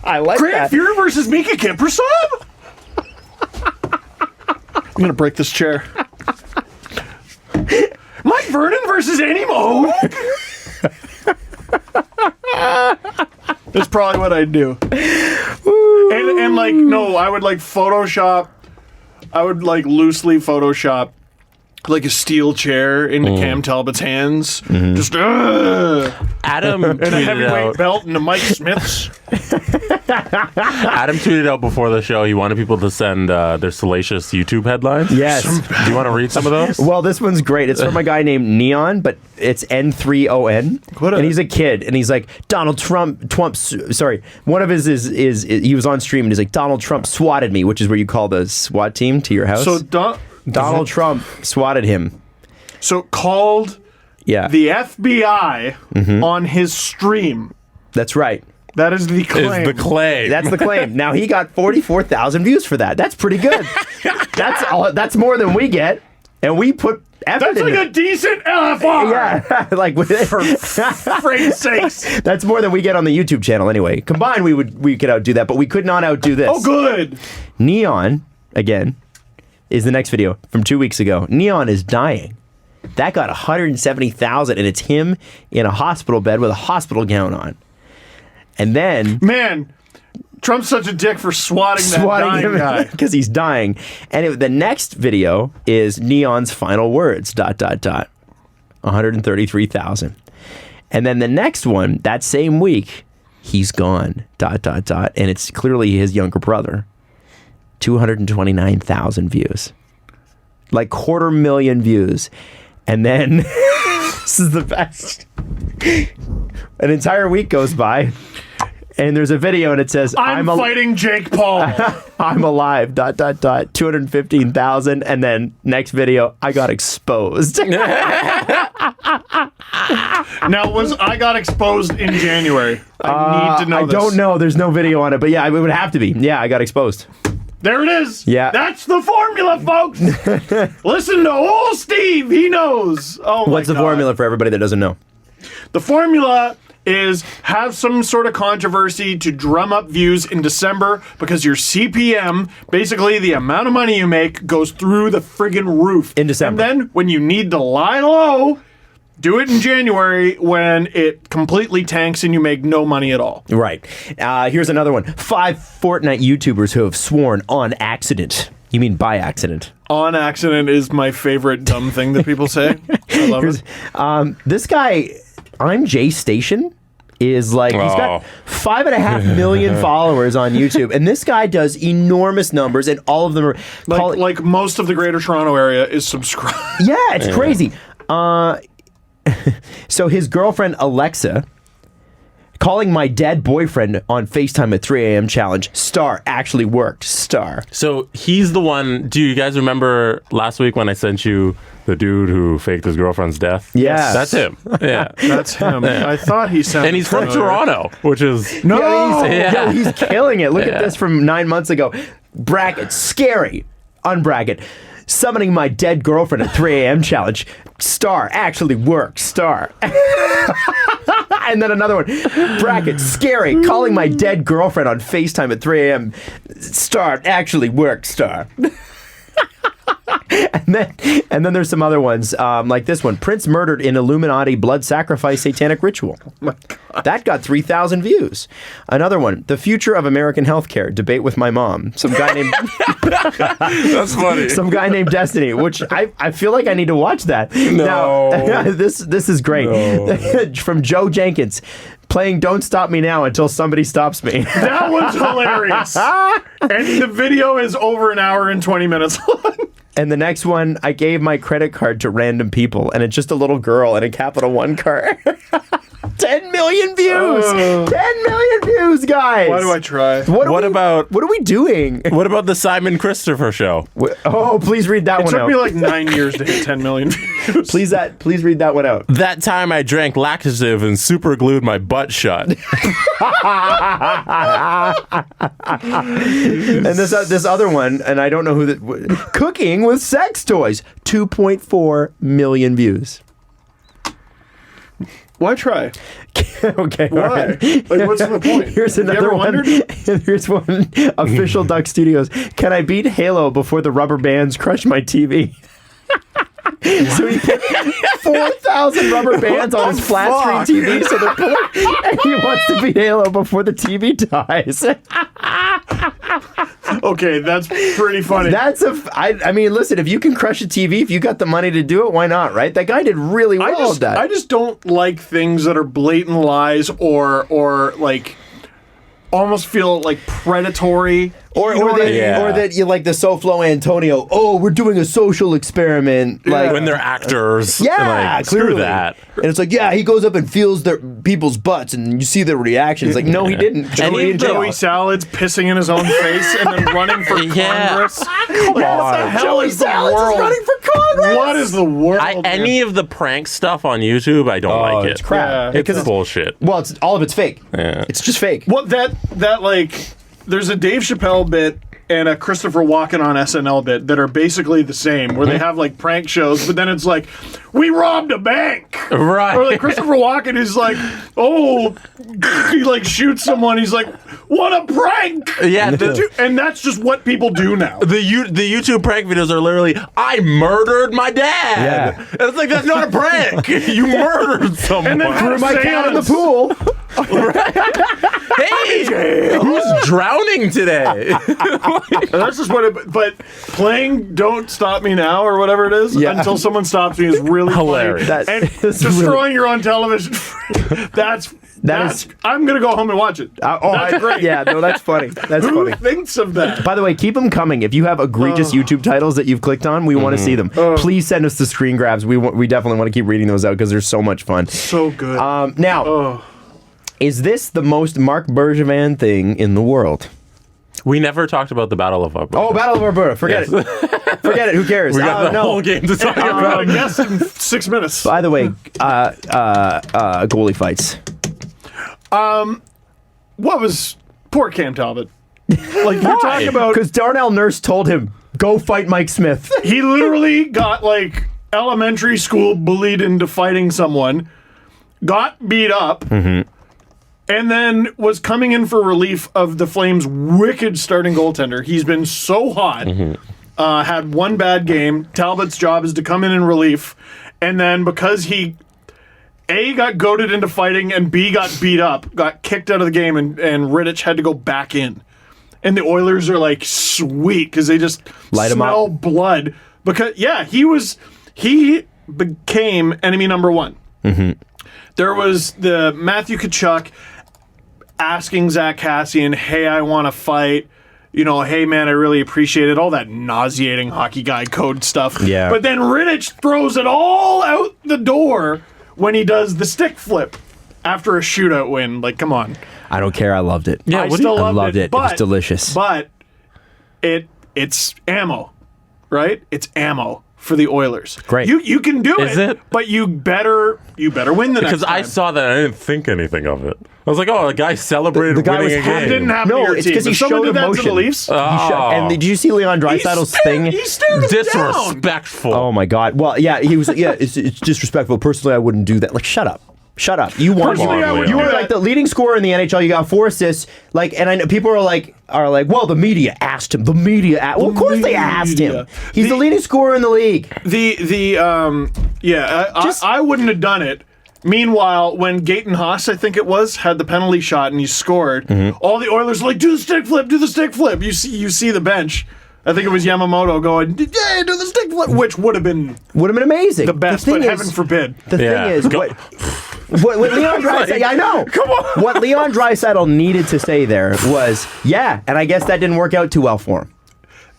I like Grant Fuhrer versus Mika Kiprusoff. I'm going to break this chair. Mike Vernon versus Annie Moe. That's probably what I'd do. And like, no, I would like Photoshop. I would like loosely Photoshop like a steel chair into Cam Talbot's hands. Just Adam and a tweeted heavyweight out. belt into Mike Smith's. Adam tweeted out before the show. He wanted people to send their salacious YouTube headlines. Yes. Do you want to read some of those? Well, this one's great. It's from a guy named Neon, but it's N3ON. And he's a kid, and he's like, Donald Trump, sorry, one of his is he was on stream, and he's like, Donald Trump swatted me, which is where you call the SWAT team to your house. So Donald Trump swatted him. So called Yeah. the FBI on his stream. That's right. That is the claim. Is the claim. That's the claim. Now, he got 44,000 views for that. That's pretty good. That's more than we get. And we put effort That's like into a decent LFR. Yeah, like For frank's sakes. that's more than we get on the YouTube channel anyway. Combined, we could outdo that, but we could not outdo this. Oh, good. Neon, again, is the next video from 2 weeks ago. Neon is dying. That got 170,000, and it's him in a hospital bed with a hospital gown on. And then Man, Trump's such a dick for swatting that dying him guy. because he's dying. And the next video is Neon's final words, ... 133,000. And then the next one, that same week, he's gone, ... And it's clearly his younger brother. 229,000 views. Like 250,000 views. And then, this is the best. An entire week goes by, and there's a video, and it says, I'm fighting Jake Paul. I'm alive, ... 215,000. And then next video, I got exposed. Now, was I got exposed in January? I need to know this. I don't know. There's no video on it, but yeah, it would have to be. Yeah, I got exposed. There it is. Yeah. That's the formula, folks. Listen to old Steve. He knows. Oh, my What's the God. formula for everybody that doesn't know? The formula is have some sort of controversy to drum up views in December because your CPM, basically the amount of money you make, goes through the friggin' roof. In December. And then when you need to lie low, do it in January when it completely tanks and you make no money at all. Right. Here's another one. 5 Fortnite YouTubers who have sworn on accident. You mean by accident? On accident is my favorite dumb thing that people say. I love it. This guy, I'm Jay Station. is like he's got 5.5 million followers on YouTube, and this guy does enormous numbers, and all of them are like most of the Greater Toronto area is subscribed. Yeah, it's crazy. So his girlfriend Alexa calling my dead boyfriend on FaceTime at 3 a.m. challenge. Star actually worked. Star. So he's the one. Do you guys remember last week when I sent you the dude who faked his girlfriend's death? Yes. That's him. Yeah. That's him. I thought he sounded And he's from Toronto, which is... No, Yeah. he's killing it. Look at this from 9 months ago. Bracket, scary. Unbracket. Summoning my dead girlfriend at 3 a.m. challenge. Star actually worked. Star. And then another one. Bracket, scary. Calling my dead girlfriend on FaceTime at 3 a.m. Star actually worked. Star. And then there's some other ones like this one. Prince murdered in Illuminati blood sacrifice satanic ritual. Oh my God. That got 3,000 views. Another one. The future of American healthcare. Debate with my mom. Some guy named That's funny. some guy named Destiny. Which I feel like I need to watch that. No. Now, this is great. No. From Joe Jenkins. Playing Don't Stop Me Now Until Somebody Stops Me. That one's hilarious. And the video is over an hour and 20 minutes long. And the next one, I gave my credit card to random people, and it's just a little girl in a Capital One car. 10 million views! 10 million views, guys! Why do I try? What are we doing? What about the Simon Christopher show? Oh, please read that It one took out. me like 9 years to hit 10 million views. Please read that one out. That time I drank laxative and super glued my butt shut. And this other one, and I don't know who that... Cooking with sex toys. 2.4 million views. Why try? Okay, all Why? right. Like, what's the point? Here's You ever another one. wondered? Here's one. Official Duck Studios. Can I beat Halo before the rubber bands crush my TV? So he put 4,000 rubber bands on his flat screen TV, so they're pulling, and he wants to beat Halo before the TV dies. Okay, that's pretty funny. I mean, listen, if you can crush a TV, if you got the money to do it, why not, right? That guy did really well at that. I just don't like things that are blatant lies or like almost feel like predatory. Or You know what I mean? that you like the SoFlo Antonio. Oh, we're doing a social experiment. Like When they're actors. yeah, like, screw clearly. that. And it's like, yeah, he goes up and feels their people's butts, and you see their reactions. Like, no, he didn't. Joey Salad's pissing in his own face and then running for Yeah. Congress. What the hell is the world? running for Congress. What is the world? Any of the prank stuff on YouTube, I don't like it. It's crap. Yeah. It's bullshit. Well, it's all of it's fake. Yeah. It's just fake. Well, that like, there's a Dave Chappelle bit and a Christopher Walken on SNL bit that are basically the same, where they have like prank shows, but then it's like, we robbed a bank. Right. Or like Christopher Walken is like, oh, he like shoots someone. He's like, what a prank. Yeah, And that's just what people do now. The YouTube prank videos are literally, I murdered my dad. Yeah. And it's like, that's not a prank. You murdered someone. And then Threw my cat in the pool. Hey, who's drowning today? That's just what it, but playing Don't Stop Me Now or whatever it is until someone stops me is really Hilarious. funny. And That's destroying really- your own television, that's I'm going to go home and watch it. That's great. Yeah, no, that's funny. That's Who funny. thinks of that? By the way, keep them coming. If you have egregious YouTube titles that you've clicked on, we want to see them. Please send us the screen grabs. We definitely want to keep reading those out because they're so much fun. So good. Now, is this the most Mark Bergevin thing in the world? We never talked about the Battle of Alberta. Oh, Battle of Alberta. Forget it. Forget it. Who cares? We got the whole game to talk I'm about. going to guess in 6 minutes. By the way, goalie fights. What was poor Cam Talbot? Like, you're talking about, Because Darnell Nurse told him, go fight Mike Smith. he literally got like elementary school bullied into fighting someone, got beat up, and then was coming in for relief of the Flames' wicked starting goaltender. He's been so hot, had one bad game. Talbot's job is to come in relief, and then because he A, got goaded into fighting, and B, got beat up, got kicked out of the game, and Rittich had to go back in. And the Oilers are like, sweet, because they just Light 'em smell up. blood. Because, yeah, he became enemy number one. There was the Matthew Tkachuk asking Zach Kassian, hey, I want to fight. You know, hey, man, I really appreciate it. All that nauseating hockey guy code stuff. Yeah. But then Rittich throws it all out the door when he does the stick flip after a shootout win. Like, come on. I don't care. I loved it. Yeah, I what do still you- I loved loved it. It was delicious. But it's ammo, right? It's ammo for the Oilers. Great. You can do Is it? but you better win the Because next time. I saw that and I didn't think anything of it. I was like, oh, the guy celebrated The guy winning was a happy. game. It didn't happen No, to your it's team. 'cause he If someone showed did that to the emotion. Leafs, And did you see Leon Draisaitl's thing? He stared him down. Disrespectful. Oh my God! Well, yeah, he was. Yeah, it's disrespectful. Personally, I wouldn't do that. Like, shut up. Shut up. You won. Personally, I wouldn't You do were that. like the leading scorer in the NHL. You got 4 assists. Like, and I know people are like, well, the media asked him. The media asked. Well, of course they asked him. media. He's the leading scorer in the league. I wouldn't have done it. Meanwhile, when Gaten Haas, I think it was, had the penalty shot and he scored, all the Oilers were like, do the stick flip, do the stick flip. You see the bench. I think it was Yamamoto going, yeah, do the stick flip, which would have been amazing. the best, thing but is, heaven forbid. The Yeah. thing is, what Leon Draisaitl, I know. Come on. What Leon Draisaitl needed to say there was, yeah, and I guess that didn't work out too well for him.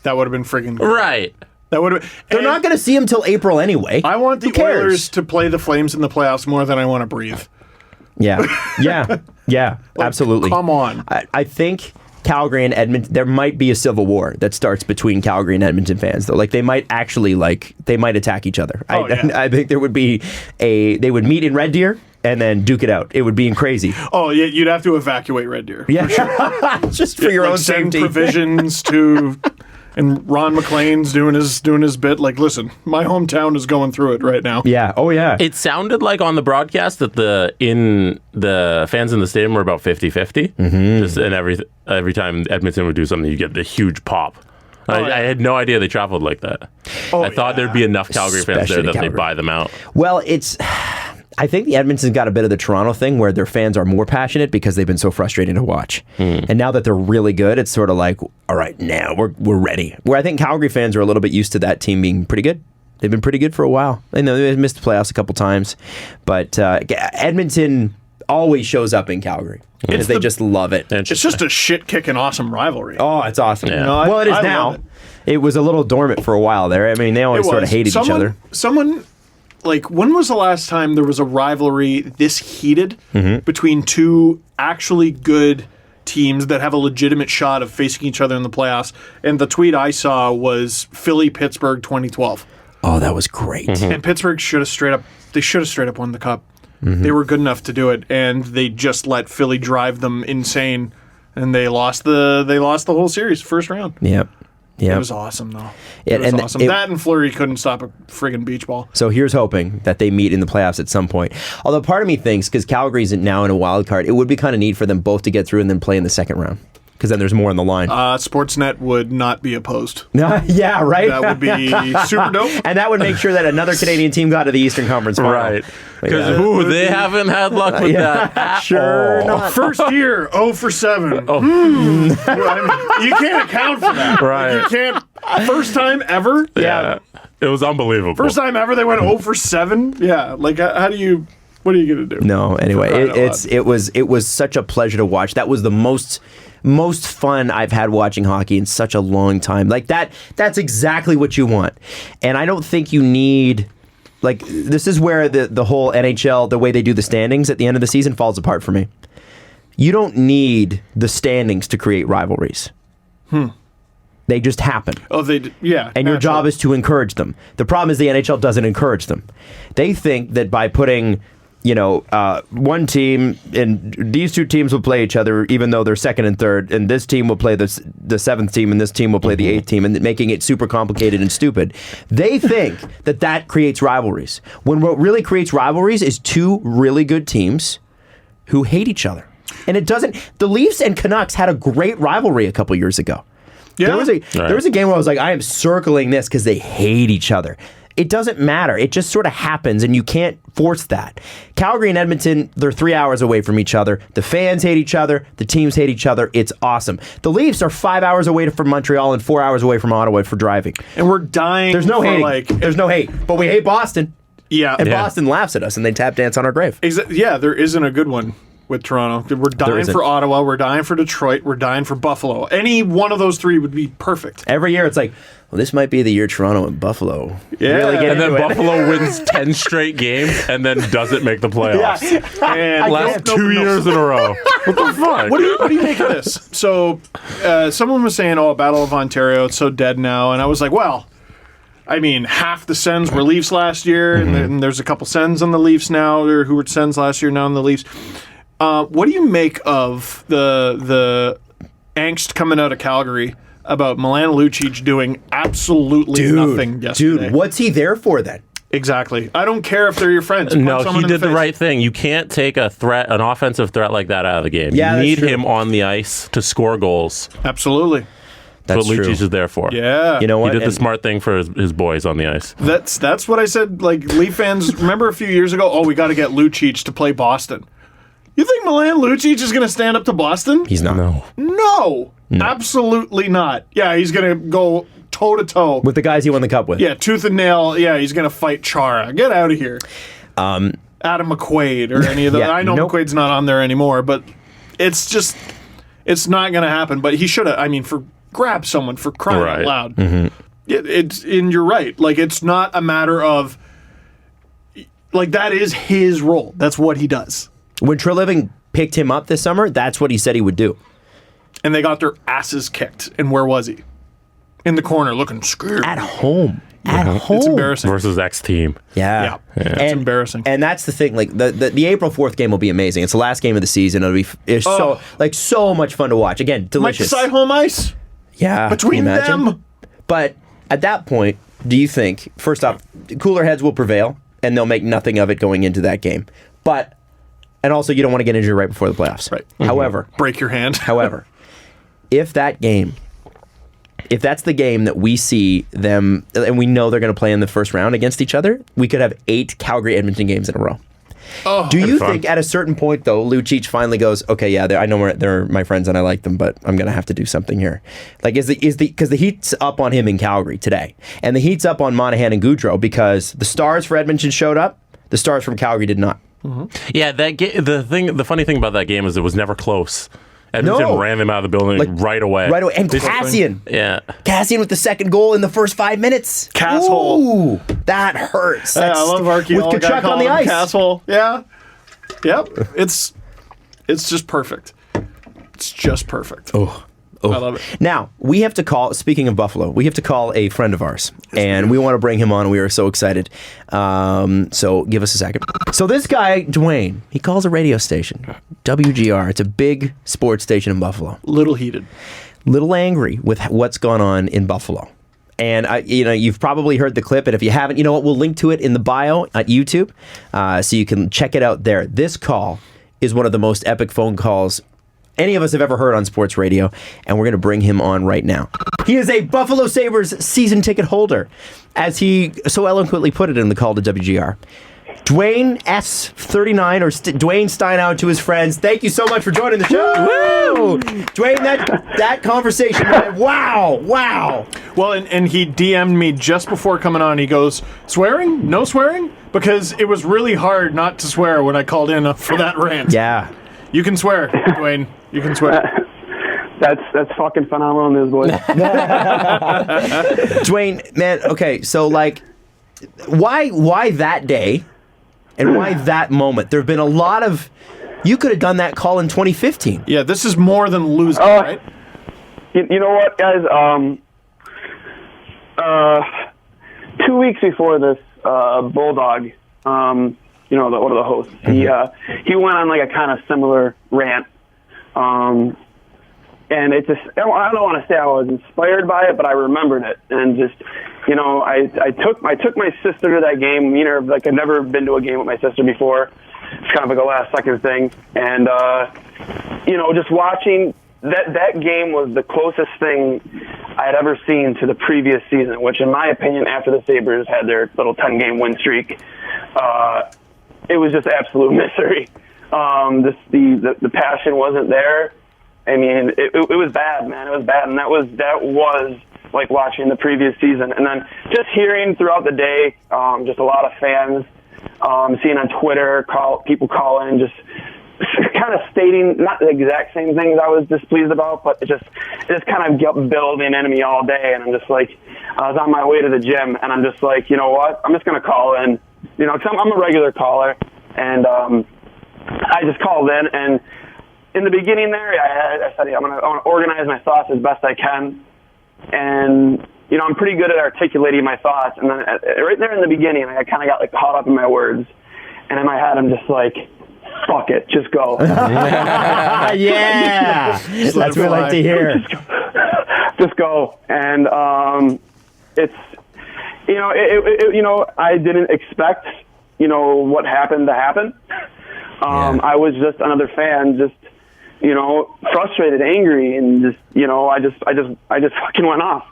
That would have been friggin' good. Right. That would have. They're not going to see him till April anyway. I want the Who cares? Oilers to play the Flames in the playoffs more than I want to breathe. Yeah, absolutely. Come on. I think Calgary and Edmonton, there might be a civil war that starts between Calgary and Edmonton fans, though. Like, they might actually, they might attack each other. Yeah. I think there would be they would meet in Red Deer and then duke it out. It would be crazy. Oh, yeah, you'd have to evacuate Red Deer. Yeah, just for your Like, own send safety. provisions to, and Ron McLean's doing his bit. Like, listen, my hometown is going through it right now. Yeah. Oh, yeah. It sounded like on the broadcast that the fans in the stadium were about 50-50. Just and every time Edmonton would do something, you get the huge pop. I had no idea they traveled like that. I thought there'd be enough Calgary fans Especially there that Calgary. they'd buy them out. Well, I think the Edmonton's got a bit of the Toronto thing where their fans are more passionate because they've been so frustrating to watch. And now that they're really good, it's sort of like, all right, now we're ready. Where I think Calgary fans are a little bit used to that team being pretty good. They've been pretty good for a while. I know they've missed the playoffs a couple times, but Edmonton always shows up in Calgary because they just love it. It's just a shit-kicking awesome rivalry. Oh, it's awesome. Yeah. No, Well, it is I now. love It was a little dormant for a while there. I mean, they always sort of hated each other. Someone, like, when was the last time there was a rivalry this heated between two actually good teams that have a legitimate shot of facing each other in the playoffs? And the tweet I saw was Philly-Pittsburgh 2012. Oh, that was great. And Pittsburgh should have straight up won the cup. They were good enough to do it, and they just let Philly drive them insane, and they lost the whole series first round. Yep. It was awesome, though. It was and awesome. That and Fleury couldn't stop a friggin' beach ball. So here's hoping that they meet in the playoffs at some point. Although part of me thinks, because Calgary's now in a wild card, it would be kind of neat for them both to get through and then play in the second round. Because then there's more on the line. Sportsnet would not be opposed. Yeah, right? That would be super dope. And that would make sure that another Canadian team got to the Eastern Conference final. Right. Like, Because they haven't had luck with that at Sure all. not. First year, 0 for 7. Well, I mean, you can't account for that. Right. Like, you can't. First time ever? Yeah. It was unbelievable. First time ever they went 0 for 7? Yeah. Like, how do you. What are you going to do? No, anyway, For crying out loud. it was such a pleasure to watch. That was the most fun I've had watching hockey in such a long time. Like that's exactly what you want. And I don't think you need, like, this is where the whole NHL, the way they do the standings at the end of the season falls apart for me. You don't need the standings to create rivalries. They just happen. Oh, yeah. And your job is to encourage them. The problem is the NHL doesn't encourage them. They think that by putting, one team, and these two teams will play each other even though they're second and third, and this team will play the seventh team, and this team will play the eighth team, and making it super complicated and stupid. They think that creates rivalries. When what really creates rivalries is two really good teams who hate each other. And it doesn't. The Leafs and Canucks had a great rivalry a couple years ago. Yeah. There was a game where I was like, I am circling this because they hate each other. It doesn't matter. It just sort of happens, and you can't force that. Calgary and Edmonton, they're 3 hours away from each other. The fans hate each other. The teams hate each other. It's awesome. The Leafs are 5 hours away from Montreal and 4 hours away from Ottawa for driving. And we're dying. There's no for hating. There's no hate. But we hate Boston. Yeah. And Boston laughs at us and they tap dance on our grave. Yeah, there isn't a good one with Toronto. We're dying for Ottawa. We're dying for Detroit. We're dying for Buffalo. Any one of those three would be perfect. Every year it's like, well, this might be the year Toronto and Buffalo. Yeah. Really get And then into it. Buffalo wins 10 straight games and then doesn't make the playoffs. And Last 2 years in a row. What the fuck? What do you make of this? So, someone was saying, "Oh, Battle of Ontario, it's so dead now," and I was like, "Well, I mean, half the Sens were Leafs last year, and there's a couple Sens on the Leafs now, or who were Sens last year now on the Leafs." What do you make of the angst coming out of Calgary about Milan Lucic doing absolutely nothing yesterday? Dude, what's he there for then? Exactly. I don't care if they're your friends. Punch No, someone he in did the face. right thing. You can't take an offensive threat like that out of the game. Yeah, you that's need true. him on the ice to score goals. Absolutely. That's what true. Lucic is there for. Yeah. You know He what? did the And- smart thing for his boys on the ice. That's what I said. Like, Leaf fans, remember a few years ago? Oh, we got to get Lucic to play Boston. You think Milan Lucic is going to stand up to Boston? He's not. No, absolutely not. Yeah, he's going to go toe to toe With the guys he won the cup with. Yeah, tooth and nail. Yeah, he's going to fight Chara. Get out of here. Adam McQuaid or any of those. Yeah, I know nope. McQuaid's not on there anymore, but it's just, it's not going to happen. But he should have. I mean, grab someone for crying out Right. loud. And you're right. Like, it's not a matter of, like, that is his role. That's what he does. When Treliving picked him up this summer, that's what he said he would do. And they got their asses kicked. And where was he? In the corner, looking scared. At home. At home. It's embarrassing. Versus X team. Yeah. It's embarrassing. And that's the thing. Like the April 4th game will be amazing. It's the last game of the season. It'll be so much fun to watch. Again, Mike delicious. Desai home ice Yeah. between can you imagine? them. But at that point, do you think, first off, cooler heads will prevail and they'll make nothing of it going into that game? And also, you don't want to get injured right before the playoffs. Right. However, Break your hand. if that's the game that we see them, and we know they're going to play in the first round against each other, we could have 8 Calgary-Edmonton games in a row. Do you think at a certain point, though, Lucic finally goes, okay, yeah, I know they're my friends and I like them, but I'm going to have to do something here? Like, because the heat's up on him in Calgary today, and the heat's up on Monahan and Goudreau because the stars for Edmonton showed up, the stars from Calgary did not. Yeah, the funny thing about that game is it was never close. Edmonton ran them out of the building right away. Right away. And Cassian. Yeah. Cassian with the second goal in the first 5 minutes. Casshole. Ooh, that hurts. Yeah, I love archaeology. With Kachuk on the ice. Castle. Yeah. Yep. It's just perfect. It's just perfect. Oh. I love it. Now, we have to call, speaking of Buffalo, we have to call a friend of ours, and we want to bring him on. We are so excited. So give us a second. So this guy, Duane, he calls a radio station, WGR. It's a big sports station in Buffalo. Little heated. Little angry with what's gone on in Buffalo. And you've probably heard the clip, and if you haven't, you know what? We'll link to it in the bio at YouTube, so you can check it out there. This call is one of the most epic phone calls any of us have ever heard on sports radio, and we're going to bring him on right now. He is a Buffalo Sabres season ticket holder, as he so eloquently put it in the call to WGR. Duane S39, or Duane Steinow to his friends, thank you so much for joining the show. Woo! Duane, that conversation, wow. Well, and he DM'd me just before coming on. He goes, swearing? No swearing? Because it was really hard not to swear when I called in for that rant. Yeah. You can swear, Duane. You can swear. That's fucking phenomenal news, boys. Duane, man, okay, so like, why that day, and why that moment? There have been a lot of. You could have done that call in 2015. Yeah, this is more than losing, right? You know what, guys? 2 weeks before this, Bulldog, one of the hosts, he went on like a kind of similar rant, and it just, I don't want to say I was inspired by it, but I remembered it, and just, I took my sister to that game. Like I'd never been to a game with my sister before. It's kind of like a last second thing, and just watching that game was the closest thing I had ever seen to the previous season, which in my opinion, after the Sabres had their little 10-game win streak, it was just absolute misery. The passion wasn't there. I mean, it was bad, man. It was bad, and that was like watching the previous season. And then just hearing throughout the day, just a lot of fans seeing on Twitter, people call in, just kind of stating not the exact same things I was displeased about, but it just kind of kept building into me all day. And I'm just like, I was on my way to the gym, and I'm just like, you know what? I'm just going to call in, because I'm a regular caller, and I just called in, and in the beginning there, I said, I'm going to organize my thoughts as best I can, and I'm pretty good at articulating my thoughts. And then right there in the beginning, I kind of got like caught up in my words, and in my head, I'm just like, fuck it, just go. Yeah, that's what I like to hear. Just go, and it's I didn't expect what happened to happen. I was just another fan, just frustrated, angry, and just I just fucking went off.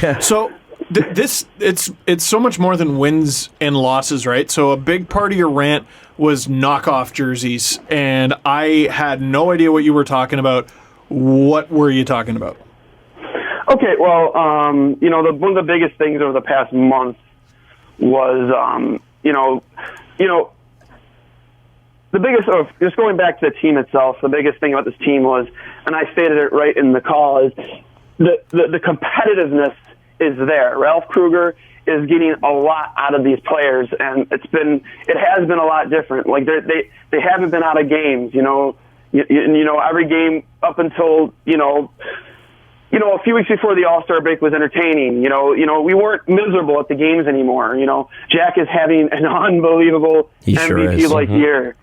Yeah. So it's so much more than wins and losses, right? So a big part of your rant was knockoff jerseys, and I had no idea what you were talking about. What were you talking about? Okay, well, one of the biggest things over the past month was, the biggest, just going back to the team itself, the biggest thing about this team was, and I stated it right in the call, is the competitiveness is there. Ralph Kruger is getting a lot out of these players, and it has been a lot different. Like they haven't been out of games, every game up until, a few weeks before the All-Star break was entertaining. We weren't miserable at the games anymore. Jack is having an unbelievable MVP-like year.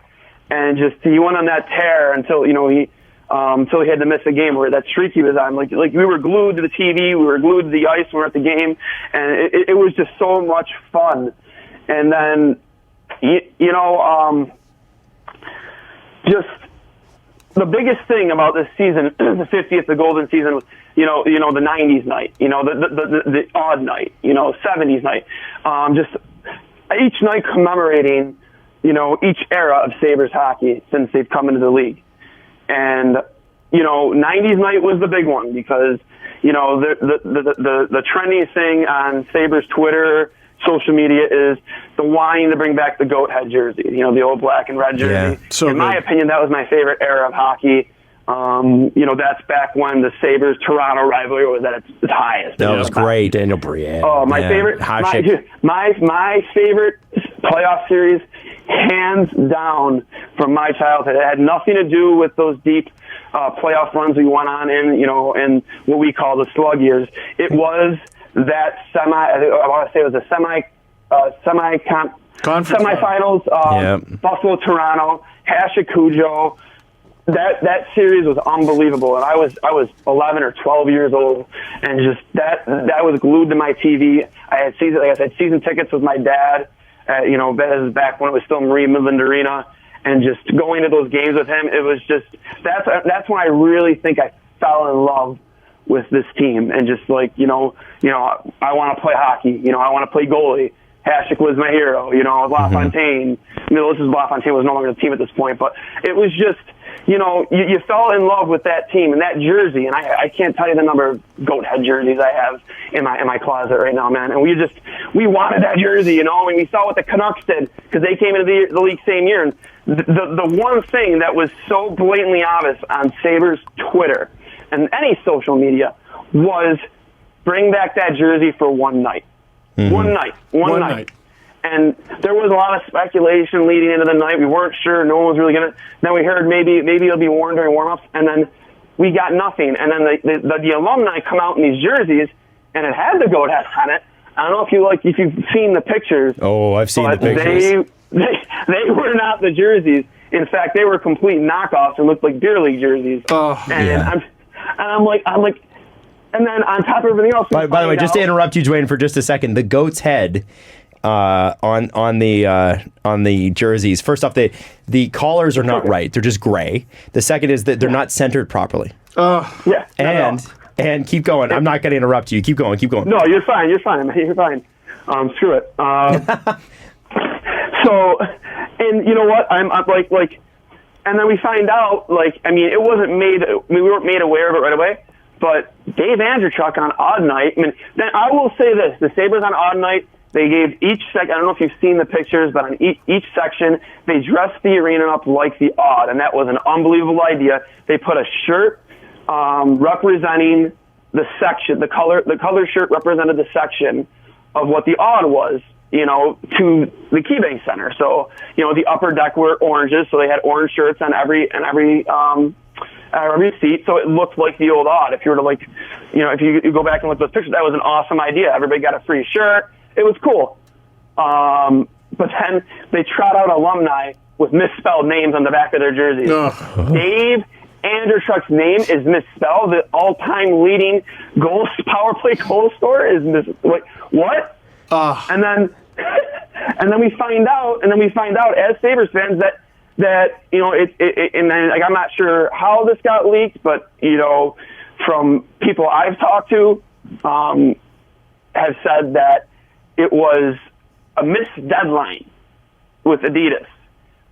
And just he went on that tear until he had to miss a game where that streak he was on. Like we were glued to the TV, we were glued to the ice when we were at the game, and it was just so much fun. And then just the biggest thing about this season, the 50th, the golden season, was the 90s night, the odd night, 70s night, just each night commemorating each era of Sabres hockey since they've come into the league. And 90s night was the big one because the trending thing on Sabres Twitter, social media is the wanting to bring back the goat head jersey, the old black and red jersey. Yeah, so in my opinion, that was my favorite era of hockey. That's back when the Sabres-Toronto rivalry was at its highest. That was great. Daniel Brienne. Oh, my favorite. My favorite playoff series, hands down, from my childhood. It had nothing to do with those deep playoff runs we went on in what we call the slug years. It was that semifinals, Buffalo-Toronto, Hasek-Cujo. That series was unbelievable, and I was 11 or 12 years old, and just that was glued to my TV. I had season tickets with my dad. That was back when it was still Marie Midland Arena, and just going to those games with him, it was just that's when I really think I fell in love with this team, and just like I want to play hockey. I want to play goalie. Hasek was my hero. LaFontaine. LaFontaine was no longer the team at this point, but it was just. You fell in love with that team and that jersey, and I can't tell you the number of goat head jerseys I have in my closet right now, man. And we wanted that jersey, and we saw what the Canucks did because they came into the league same year. And the one thing that was so blatantly obvious on Sabres Twitter and any social media was bring back that jersey for one night. Mm-hmm. One night. And there was a lot of speculation leading into the night. We weren't sure. No one was really going to. Then we heard maybe it'll be worn during warm-ups. And then we got nothing. And then the alumni come out in these jerseys, and it had the goat hat on it. I don't know if you've seen the pictures. Oh, I've seen the pictures. They were not the jerseys. In fact, they were complete knockoffs and looked like beer league jerseys. Oh, and yeah. I'm like. And then on top of everything else. By the way, just to interrupt you, Duane, for just a second, the goat's head. On the jerseys. First off, the collars are not right; they're just gray. The second is that they're not centered properly. Yeah. And keep going. I'm not going to interrupt you. Keep going. No, you're fine. You're fine. Screw it. So, and you know what? I'm like, and then we find out it wasn't made. We weren't made aware of it right away. But Dave Andreychuk on odd night. Then I will say this: the Sabres on odd night. They gave each I don't know if you've seen the pictures, but on each section, they dressed the arena up like the Odd, and that was an unbelievable idea. They put a shirt representing the section, the color shirt represented the section of what the Odd was, to the KeyBank Center. So, the upper deck were oranges, so they had orange shirts on every seat, so it looked like the old Odd. If you were to if you go back and look at those pictures, that was an awesome idea. Everybody got a free shirt. It was cool. But then they trot out alumni with misspelled names on the back of their jerseys. Dave Andrechuk's name is misspelled. The all-time leading power play goal scorer is what? And then we find out as Sabres fans that I'm not sure how this got leaked, but from people I've talked to, have said that it was a missed deadline with Adidas,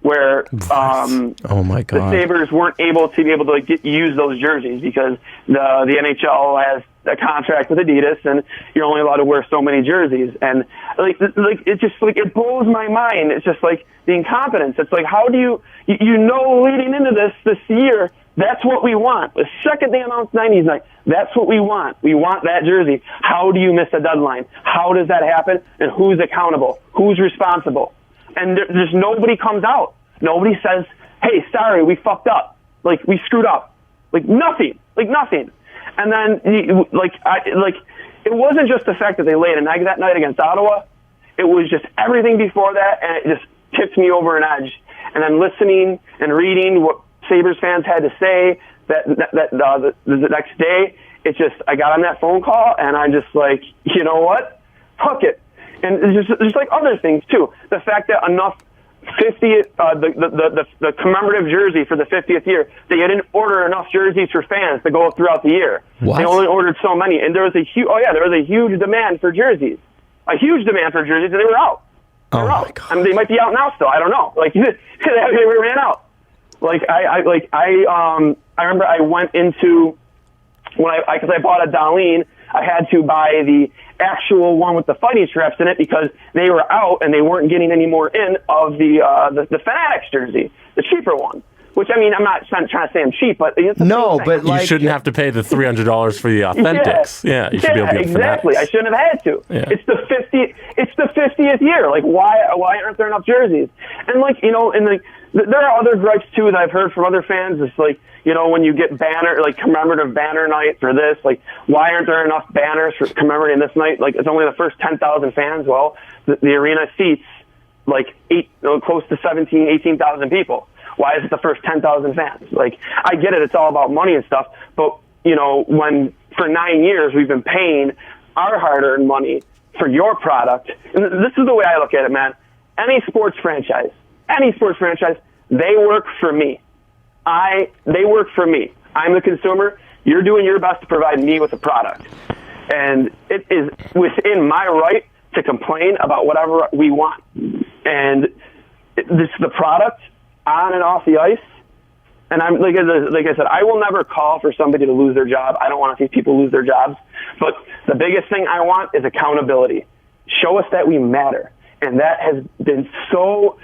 where oh my God, the Sabres weren't able to use those jerseys because the NHL has a contract with Adidas, and you're only allowed to wear so many jerseys. And it just it blows my mind. It's just like the incompetence. It's like, how do you leading into this year, that's what we want. The second they announced 90s night, that's what we want. We want that jersey. How do you miss a deadline? How does that happen? And who's accountable? Who's responsible? And there's nobody comes out. Nobody says, hey, sorry, we fucked up. We screwed up. Nothing. And then, it wasn't just the fact that they laid an egg that night against Ottawa. It was just everything before that, and it just tipped me over an edge. And then listening and reading what Sabres fans had to say the next day, I got on that phone call, and I'm just like, you know what? Fuck it. And there's other things, too. The fact that enough 50th, the commemorative jersey for the 50th year, they didn't order enough jerseys for fans to go throughout the year. What? They only ordered so many, and there was a huge demand for jerseys. A huge demand for jerseys, and they were out. They were out. God. I mean, they might be out now still. I don't know. They ran out. I remember I went into because I bought a Duane, I had to buy the actual one with the fighting straps in it because they were out and they weren't getting any more in of the Fanatics jersey, the cheaper one. Which, I mean, I'm not trying to say I'm cheap, but it's you shouldn't have to pay the $300 for the Authentics. Yeah, you should be able to get exactly. Fanatics. I shouldn't have had to. Yeah. It's the 50th year. Why aren't there enough jerseys? And there are other gripes too that I've heard from other fans. It's when you get commemorative banner night for this, why aren't there enough banners for commemorating this night? It's only the first 10,000 fans. Well, the arena seats close to 17,000, 18,000 people. Why is it the first 10,000 fans? I get it. It's all about money and stuff. But, when for 9 years we've been paying our hard-earned money for your product, and this is the way I look at it, man. Any sports franchise, they work for me. They work for me. I'm the consumer. You're doing your best to provide me with a product. And it is within my right to complain about whatever we want. And this is the product on and off the ice. And I'm like I said, I will never call for somebody to lose their job. I don't want to see people lose their jobs. But the biggest thing I want is accountability. Show us that we matter. And that has been so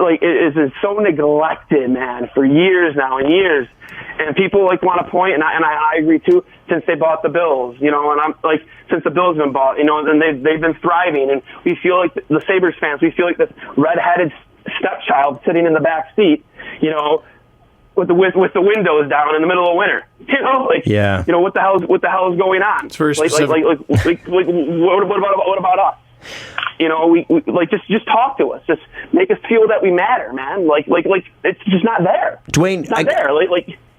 it is so neglected, man, for years now and years. And people want to point, and I agree too, since they bought the Bills, and I'm since the Bills have been bought, and they've been thriving, and we feel like the Sabres fans, we feel like this redheaded stepchild sitting in the back seat, with the windows down in the middle of winter, yeah. What the hell is going on? It's very specific. What about us? We just talk to us. Just make us feel that we matter, man. It's just not there. Duane, it's not there.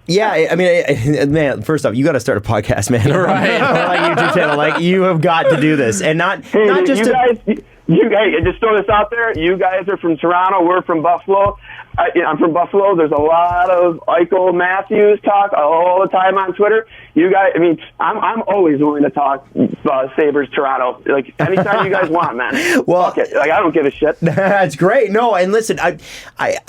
Yeah, I mean, man. First off, you got to start a podcast, man. Right? Or YouTube channel. You have got to do this, and not just you guys. Just throw this out there. You guys are from Toronto. We're from Buffalo. I'm from Buffalo. There's a lot of Eichel Matthews talk all the time on Twitter. You guys, I mean, I'm always willing to talk Sabres Toronto. Anytime you guys want, man. Well, fuck it. I don't give a shit. That's great. No, and listen,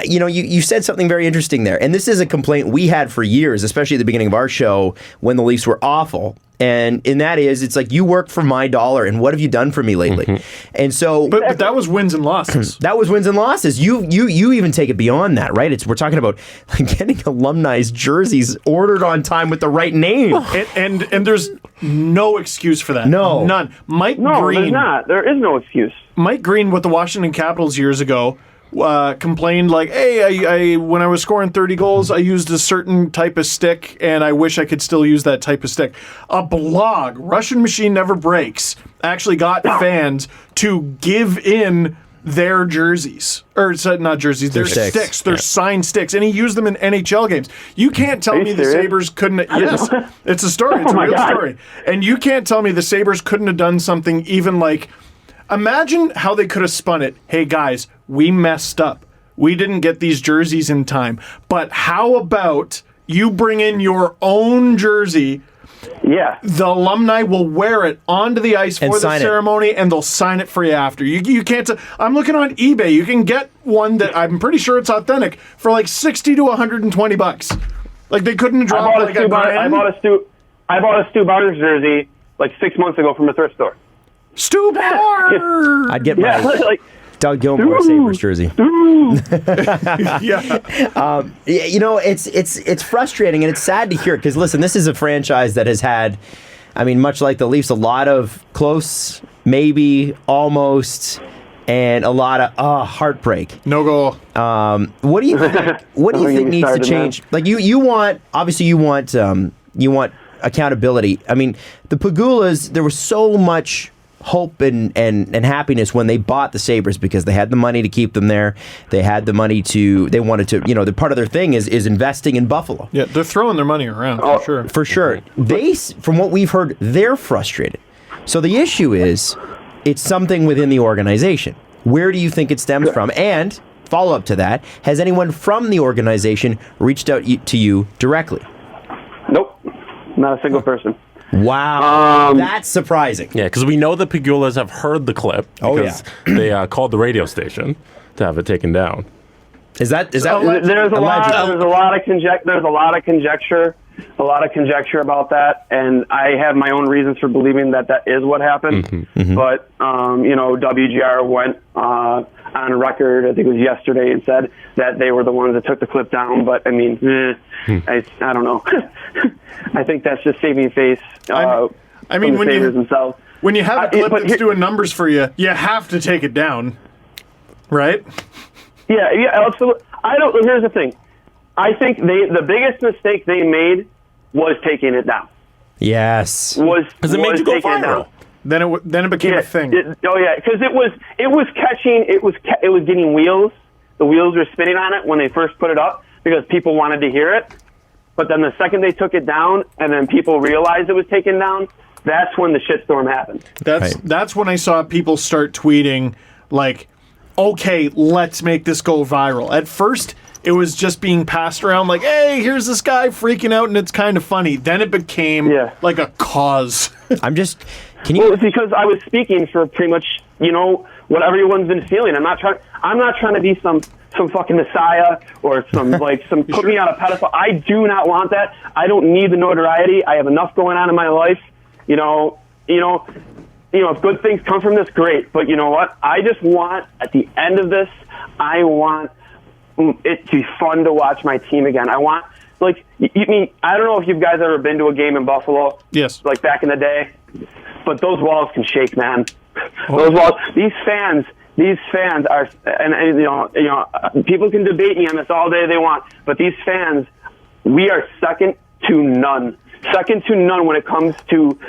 you said something very interesting there, and this is a complaint we had for years, especially at the beginning of our show when the Leafs were awful. And that is, it's like, you work for my dollar, and what have you done for me lately? And so, But that was wins and losses. that was wins and losses. You even take it beyond that, right? We're talking about getting alumni's jerseys ordered on time with the right name. and there's no excuse for that. No. None. No, there's not. There is no excuse. Mike Green with the Washington Capitals years ago complained like, hey, I when I was scoring 30 goals, I used a certain type of stick, and I wish I could still use that type of stick. A blog, Russian Machine Never Breaks, actually got fans to give in their jerseys. Or not jerseys, their sticks. Their signed sticks. And he used them in NHL games. You can't tell me the Sabres couldn't... Yes, it's a story. It's a real story. And you can't tell me the Sabres couldn't have done something even like... Imagine how they could have spun it. Hey, guys, we messed up. We didn't get these jerseys in time. But how about you bring in your own jersey? Yeah. The alumni will wear it onto the ice for the ceremony, and they'll sign it for you after. You can't... I'm looking on eBay. You can get one that I'm pretty sure it's authentic for like $60 to $120. Like, they couldn't drop like a grand. I bought a Stu Barnes jersey like 6 months ago from a thrift store. Stu Barnes! I'd get my Doug Gilmour Sabres jersey. Yeah. You know, it's frustrating, and it's sad to hear, because listen, this is a franchise that has had, I mean, much like the Leafs, a lot of close, maybe, almost, and a lot of heartbreak. No goal. What do you think? What do you think needs to change? Like you want accountability. I mean, the Pagulas, there was so much hope and happiness when they bought the Sabres, because they had the money to keep them there. They had the money they wanted to, the part of their thing is investing in Buffalo. Yeah, they're throwing their money around, for sure. For sure. From what we've heard, they're frustrated. So the issue is, it's something within the organization. Where do you think it stems from? And follow up to that, has anyone from the organization reached out to you directly? Nope. Not a single person. Wow, that's surprising. Yeah, because we know the Pagulas have heard the clip because they called the radio station to have it taken down. Is that there's a lot of conjecture about that, and I have my own reasons for believing that is what happened. Mm-hmm. But WGR went on record, I think it was yesterday, and said that they were the ones that took the clip down. But I mean, I don't know. I think that's just saving face. I mean, when you have a clip that's doing numbers for you, you have to take it down, right? Yeah, absolutely. Here's the thing. I think the biggest mistake they made was taking it down. Yes. Because it made you go viral. Then it became a thing. Because it was catching. It was getting wheels. The wheels were spinning on it when they first put it up because people wanted to hear it. But then the second they took it down, and then people realized it was taken down, that's when the shitstorm happened. That's when I saw people start tweeting like, "Okay, let's make this go viral." At first, it was just being passed around like, "Hey, here's this guy freaking out, and it's kind of funny." Then it became like a cause. It's because I was speaking for pretty much what everyone's been feeling. I'm not trying to be some fucking messiah or some put me on a pedestal. I do not want that. I don't need the notoriety. I have enough going on in my life. If good things come from this, great. But you know what? I just want, at the end of this, I want it to be fun to watch my team again. I want, I don't know if you guys ever been to a game in Buffalo. Yes. Like back in the day. But those walls can shake, man. Those walls. These fans are, and people can debate me on this all day they want, but these fans, we are second to none. Second to none when it comes to,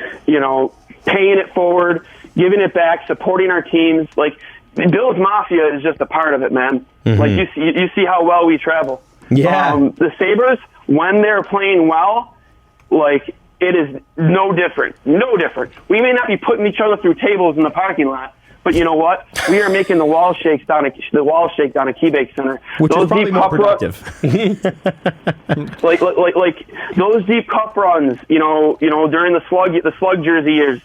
paying it forward, giving it back, supporting our teams. Like, Bills Mafia is just a part of it, man. Mm-hmm. Like, you see how well we travel. Yeah. The Sabres, when they're playing well, like, it is no different. No different. We may not be putting each other through tables in the parking lot, but you know what? We are making the wall shake down at KeyBank Center. Which is probably more productive. like those deep cup runs, during the slug jersey years,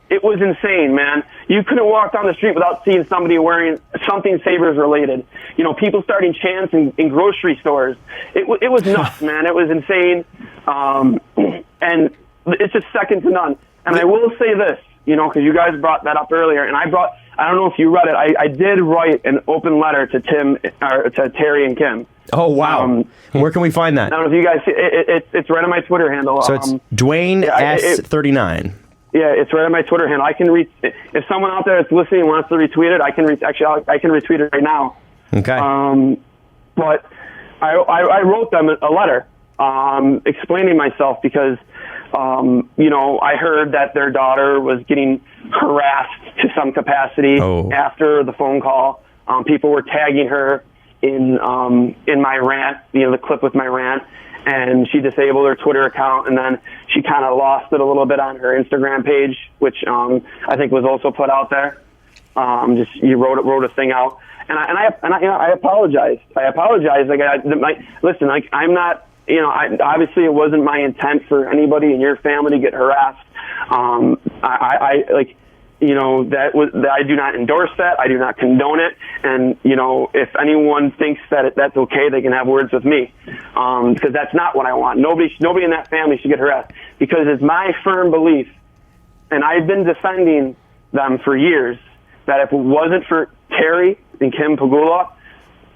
it was insane, man. You couldn't walk down the street without seeing somebody wearing something Sabres related. People starting chants in grocery stores. It was nuts, man. It was insane. And it's just second to none. And I will say this, because you guys brought that up earlier, and I don't know if you read it. I did write an open letter to to Terry and Kim. Oh, wow. Where can we find that? I don't know if you guys see it. It's right on my Twitter handle. So it's Duane S39. Yeah, it's right on my Twitter handle. I can if someone out there that's listening wants to retweet it, I can retweet it right now. Okay. But I wrote them a letter explaining myself because I heard that their daughter was getting harassed to some capacity after the phone call. People were tagging her in my rant, the clip with my rant, and she disabled her Twitter account, and then she kind of lost it a little bit on her Instagram page, which I think was also put out there. You wrote a thing out, and I apologized. I apologized. Listen, I'm not. Obviously it wasn't my intent for anybody in your family to get harassed. I do not endorse that. I do not condone it. And, if anyone thinks that that's okay, they can have words with me. Because that's not what I want. Nobody in that family should get harassed. Because it's my firm belief, and I've been defending them for years, that if it wasn't for Terry and Kim Pagula,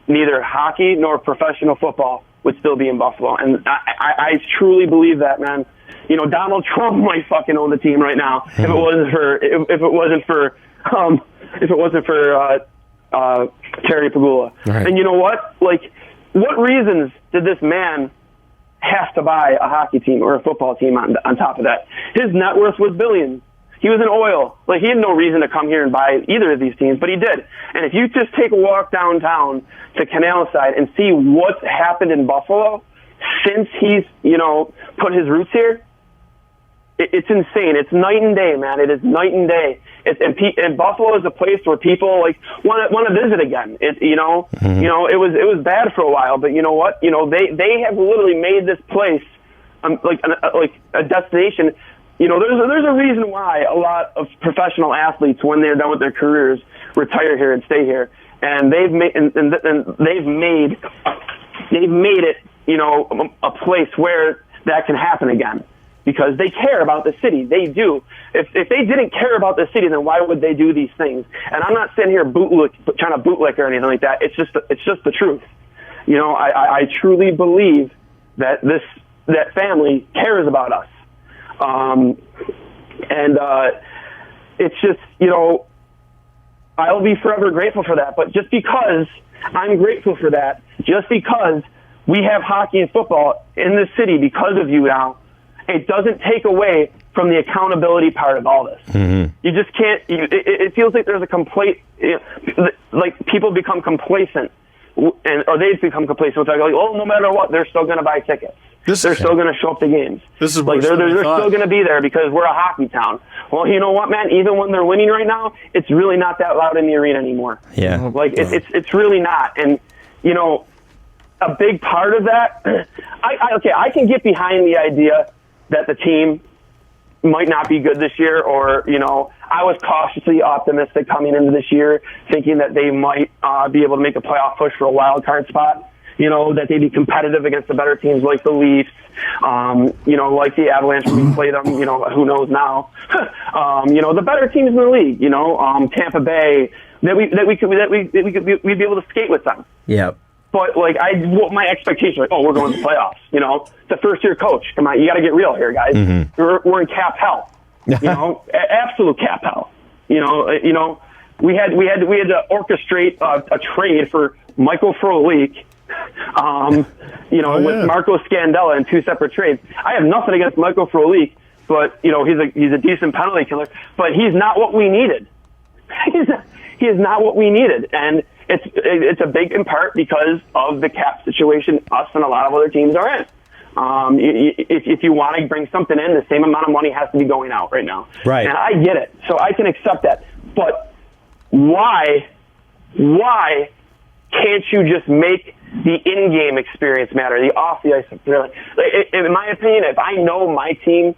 neither hockey nor professional football would still be in Buffalo. And I truly believe that, man. Donald Trump might fucking own the team right now if it wasn't for Terry Pagula. Right. And you know what? What reasons did this man have to buy a hockey team or a football team on top of that? His net worth was billions. He was in oil. He had no reason to come here and buy either of these teams, but he did. And if you just take a walk downtown to Canal Side and see what's happened in Buffalo since he's, put his roots here, it's insane. It's night and day, man. It is night and day. And Buffalo is a place where people want to visit again. It was bad for a while, but you know what? They have literally made this place a destination. There's a reason why a lot of professional athletes, when they're done with their careers, retire here and stay here. And they've made it, a place where that can happen again, because they care about the city. They do. If they didn't care about the city, then why would they do these things? And I'm not sitting here trying to bootlick or anything like that. It's just the truth. I truly believe that that family cares about us. It's just, I'll be forever grateful for that. But just because I'm grateful for that, just because we have hockey and football in this city because of you now, it doesn't take away from the accountability part of all this. Mm-hmm. You just can't, it feels like there's a people become complacent, or they've become complacent. It's no matter what, they're still going to buy tickets. They're still going to show up to games. This is they're still going to be there because we're a hockey town. Well, you know what, man? Even when they're winning right now, it's really not that loud in the arena anymore. Yeah, it's really not. And a big part of that, I can get behind the idea that the team might not be good this year, or I was cautiously optimistic coming into this year, thinking that they might be able to make a playoff push for a wild card spot. That they'd be competitive against the better teams like the Leafs, like the Avalanche when we play them, who knows now. The better teams in the league, Tampa Bay, we'd be able to skate with them. Yeah. But my expectation, we're going to the playoffs. The first year coach, come on, you got to get real here, guys. Mm-hmm. We're in cap hell, absolute cap hell. We had to orchestrate a trade for Michael Frolik. With Marco Scandella in two separate trades. I have nothing against Michael Frolik, but he's a decent penalty killer. But he's not what we needed. He is not what we needed, and it's a big in part because of the cap situation us and a lot of other teams are in. If you want to bring something in, the same amount of money has to be going out right now. Right. And I get it, so I can accept that. But why can't you just make the in-game experience matter, the off-the-ice experience? In my opinion, if I know my team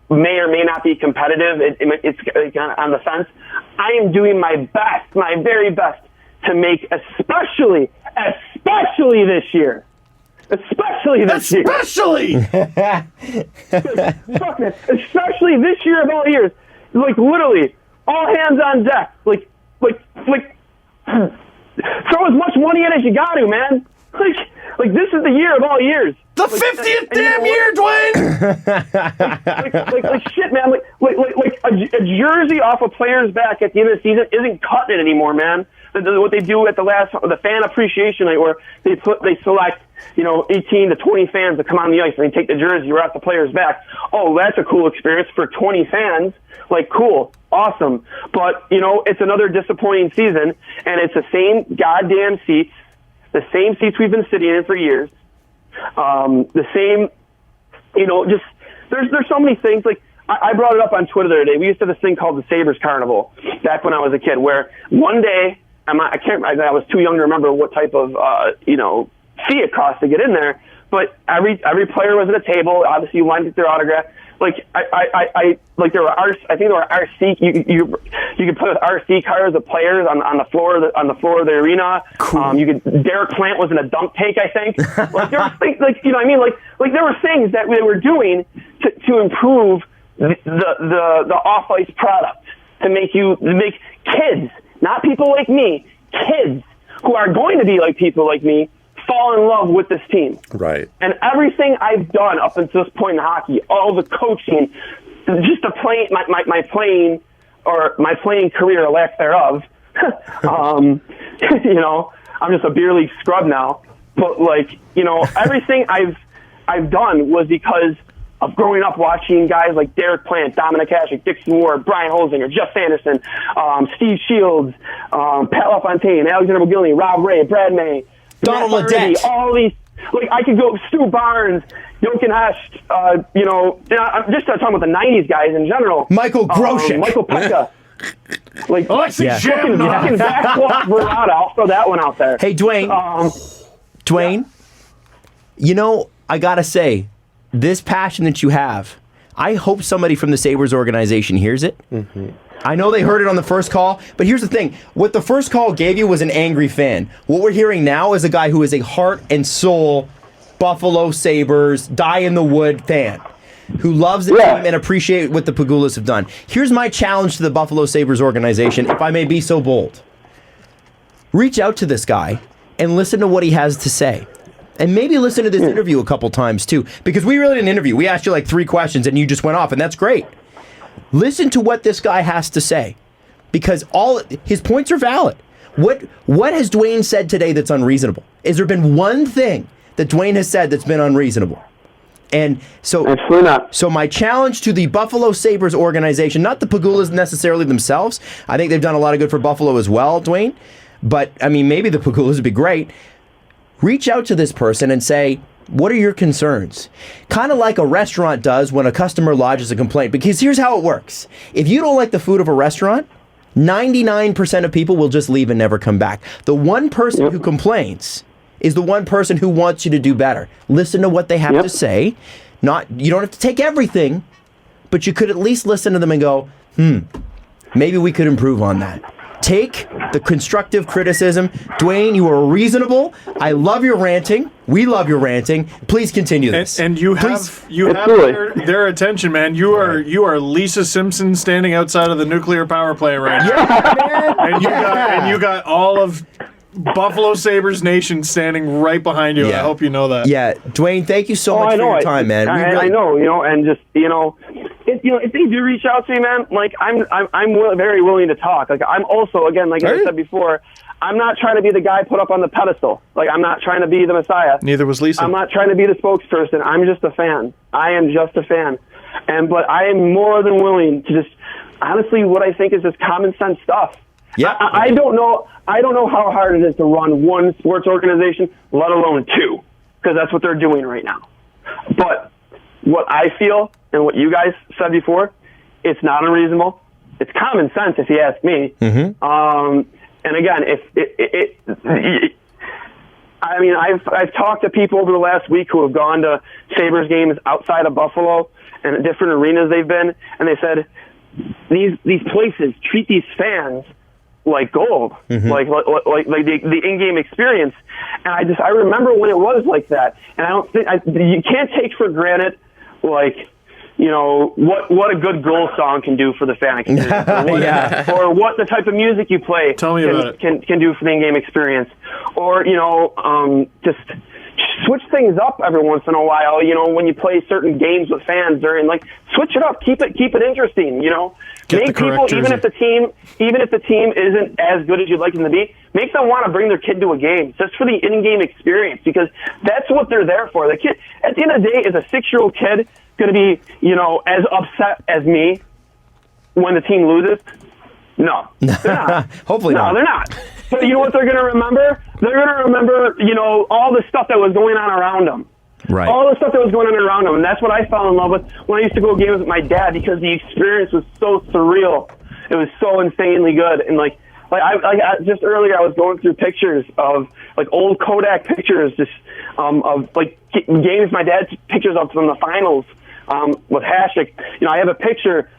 may or may not be competitive, it's on the fence, I am doing my best, my very best, to make especially this year, Especially this year. Especially! Fuck it. Especially this year of all years. Like, literally, all hands on deck. Like, throw as much money in as you got to, man. Like this is the year of all years. The 50th damn year, Duane! like shit, man. Like a jersey off a player's back at the end of the season isn't cutting it anymore, man. What they do at the fan appreciation night, where they select 18 to 20 fans to come on the ice and they take the jersey right off the player's back. Oh, that's a cool experience for 20 fans. Like, cool, awesome. But it's another disappointing season, and it's the same goddamn seats. The same seats we've been sitting in for years. The same, just there's so many things. Like I brought it up on Twitter the other day. We used to have this thing called the Sabres Carnival back when I was a kid, where one day I was too young to remember what type of fee it cost to get in there. But every player was at a table. Obviously, you wanted to get their autograph. Like I there were RC. You could play with RC cars of players on the floor of the arena. Cool. Derek Plant was in a dunk tank, I think. Like there was things, like what I mean, like there were things that they were doing to improve the off ice product to make kids, not people like me, kids who are going to be like people like me, fall in love with this team. Right. And everything I've done up until this point in hockey, all the coaching, just the my playing career or lack thereof, I'm just a beer league scrub now. But everything I've done was because of growing up watching guys like Derek Plant, Dominic Hasek, Dixon Ward, Brian Holzinger, Jeff Sanderson, Steve Shields, Pat LaFontaine, Alexander McGillney, Rob Ray, Brad May, Donald Ledette. All these, I could go Stu Barnes, Jochen Hest, I'm just talking about the 90s guys in general. Michael Groshek. Michael Pekka. Alexi Jim. Fucking Vaclav Verada. I'll throw that one out there. Hey, Duane. Duane, I gotta say, this passion that you have, I hope somebody from the Sabres organization hears it. Mm-hmm. I know they heard it on the first call, but here's the thing. What the first call gave you was an angry fan. What we're hearing now is a guy who is a heart and soul Buffalo Sabres, die-in-the-wood fan who loves the team and appreciate what the Pagulas have done. Here's my challenge to the Buffalo Sabres organization, if I may be so bold. Reach out to this guy and listen to what he has to say. And maybe listen to this interview a couple times, too. Because we really didn't interview. We asked you 3 questions, and you just went off, and that's great. Listen to what this guy has to say, because all his points are valid. What has Duane said today that's unreasonable? Has there been one thing that Duane has said that's been unreasonable? And so, absolutely not. So my challenge to the Buffalo Sabres organization, not the Pagulas necessarily themselves. I think they've done a lot of good for Buffalo as well, Duane. But maybe the Pagulas would be great. Reach out to this person and say, what are your concerns? Kind of like a restaurant does when a customer lodges a complaint. Because here's how it works. If you don't like the food of a restaurant, 99% of people will just leave and never come back. The one person who complains is the one person who wants you to do better. Listen to what they have to say. You don't have to take everything, but you could at least listen to them and go, maybe we could improve on that. Take the constructive criticism. Duane, you are reasonable. I love your ranting. We love your ranting. Please continue this. And you have their attention, man. You are Lisa Simpson standing outside of the nuclear power plant right now. And you got all of Buffalo Sabres Nation standing right behind you. I hope you know that. Yeah, Duane, thank you so much for your time, man. I know, and just if they do reach out to me, man, I'm very willing to talk. I'm also, again, I said before, I'm not trying to be the guy put up on the pedestal. I'm not trying to be the Messiah. Neither was Lisa. I'm not trying to be the spokesperson. I'm just a fan. I am just a fan. But I am more than willing to just, honestly, what I think is just common sense stuff. Yeah. I don't know how hard it is to run one sports organization, let alone 2, because that's what they're doing right now. But what I feel and what you guys said before, it's not unreasonable. It's common sense, if you ask me. Mm-hmm. And again, I've talked to people over the last week who have gone to Sabres games outside of Buffalo and at different arenas they've been, and they said these places treat these fans like gold, like the in-game experience. And I remember when it was like that, and I don't think you can't take for granted what a good goal song can do for the fan experience, or what the type of music you play can do for the in-game experience, or just switch things up every once in a while. When you play certain games with fans, switch it up, keep it interesting. Make people, even if the team isn't as good as you'd like them to be, make them want to bring their kid to a game just for the in-game experience, because that's what they're there for. The kid, at the end of the day, is a 6-year-old kid going to be, as upset as me when the team loses? No, they're not. Hopefully not. No, they're not. But you know what they're going to remember? They're going to remember, all the stuff that was going on around them. Right. All the stuff that was going on around them. And that's what I fell in love with when I used to go games with my dad, because the experience was so surreal. It was so insanely good. And I just earlier I was going through pictures of old Kodak pictures of games my dad took pictures of from the finals with Hasek. I have a picture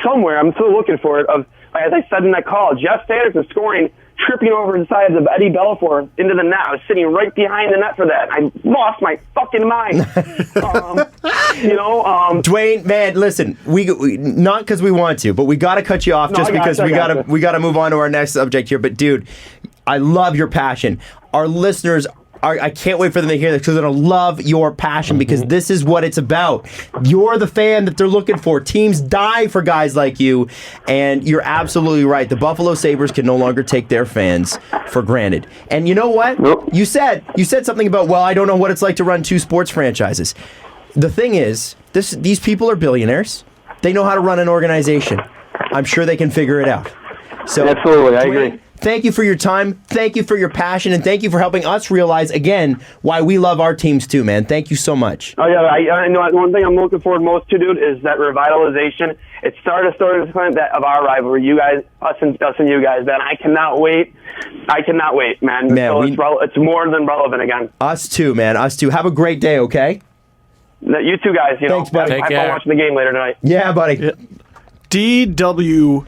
somewhere, I'm still looking for it, of, as I said in that call, Jeff Sanderson scoring, tripping over the sides of Eddie Bellafor into the net. I was sitting right behind the net for that. I lost my fucking mind. Duane, man, listen, we not because we want to, but we got to cut you off because we got to move on to our next subject here. But dude, I love your passion. Our listeners I can't wait for them to hear this, because they're going to love your passion, because this is what it's about. You're the fan that they're looking for. Teams die for guys like you, and you're absolutely right. The Buffalo Sabres can no longer take their fans for granted. And you know what? Nope. You said something about, I don't know what it's like to run 2 sports franchises. The thing is, these people are billionaires. They know how to run an organization. I'm sure they can figure it out. So, absolutely, I agree. Thank you for your time. Thank you for your passion, and thank you for helping us realize again why we love our teams too, man. Thank you so much. Oh yeah, I know. One thing I'm looking forward most to, dude, is that revitalization. It started of our rivalry, you guys, us and you guys. Man, I cannot wait, man. It's more than relevant again. Us too, man. Us too. Have a great day. Okay. You two guys. Thanks, buddy. Have fun watching the game later tonight. Yeah, buddy. DUANES.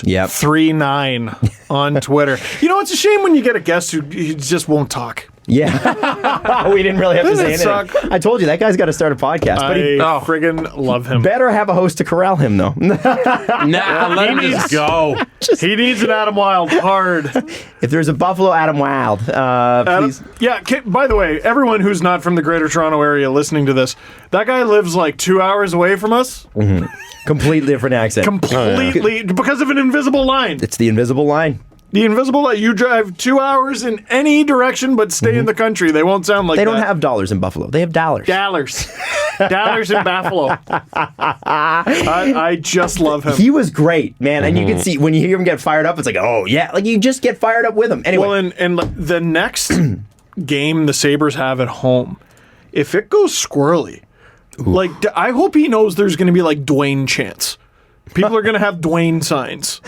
Yep. 39 on Twitter. It's a shame when you get a guest who just won't talk. Yeah. We didn't really have to say anything. I told you, that guy's got to start a podcast. But friggin' love him. Better have a host to corral him, though. Let him just go. He needs an Adam Wild hard. If there's a Buffalo Adam Wild, please. Yeah, by the way, everyone who's not from the Greater Toronto area listening to this, that guy lives 2 hours away from us. Mm-hmm. Completely different accent. Completely, because of an invisible line. It's the invisible line. The invisible line. You drive 2 hours in any direction but stay in the country. They won't sound like that. They don't have dollars in Buffalo. They have dollars. Dollars in Buffalo. I just love him. He was great, man. And you can see, when you hear him get fired up, it's oh, yeah. You just get fired up with him. Anyway. Well, and the next game the Sabres have at home, if it goes squirrely, I hope he knows there's going to be Duane chants. People are going to have Duane signs.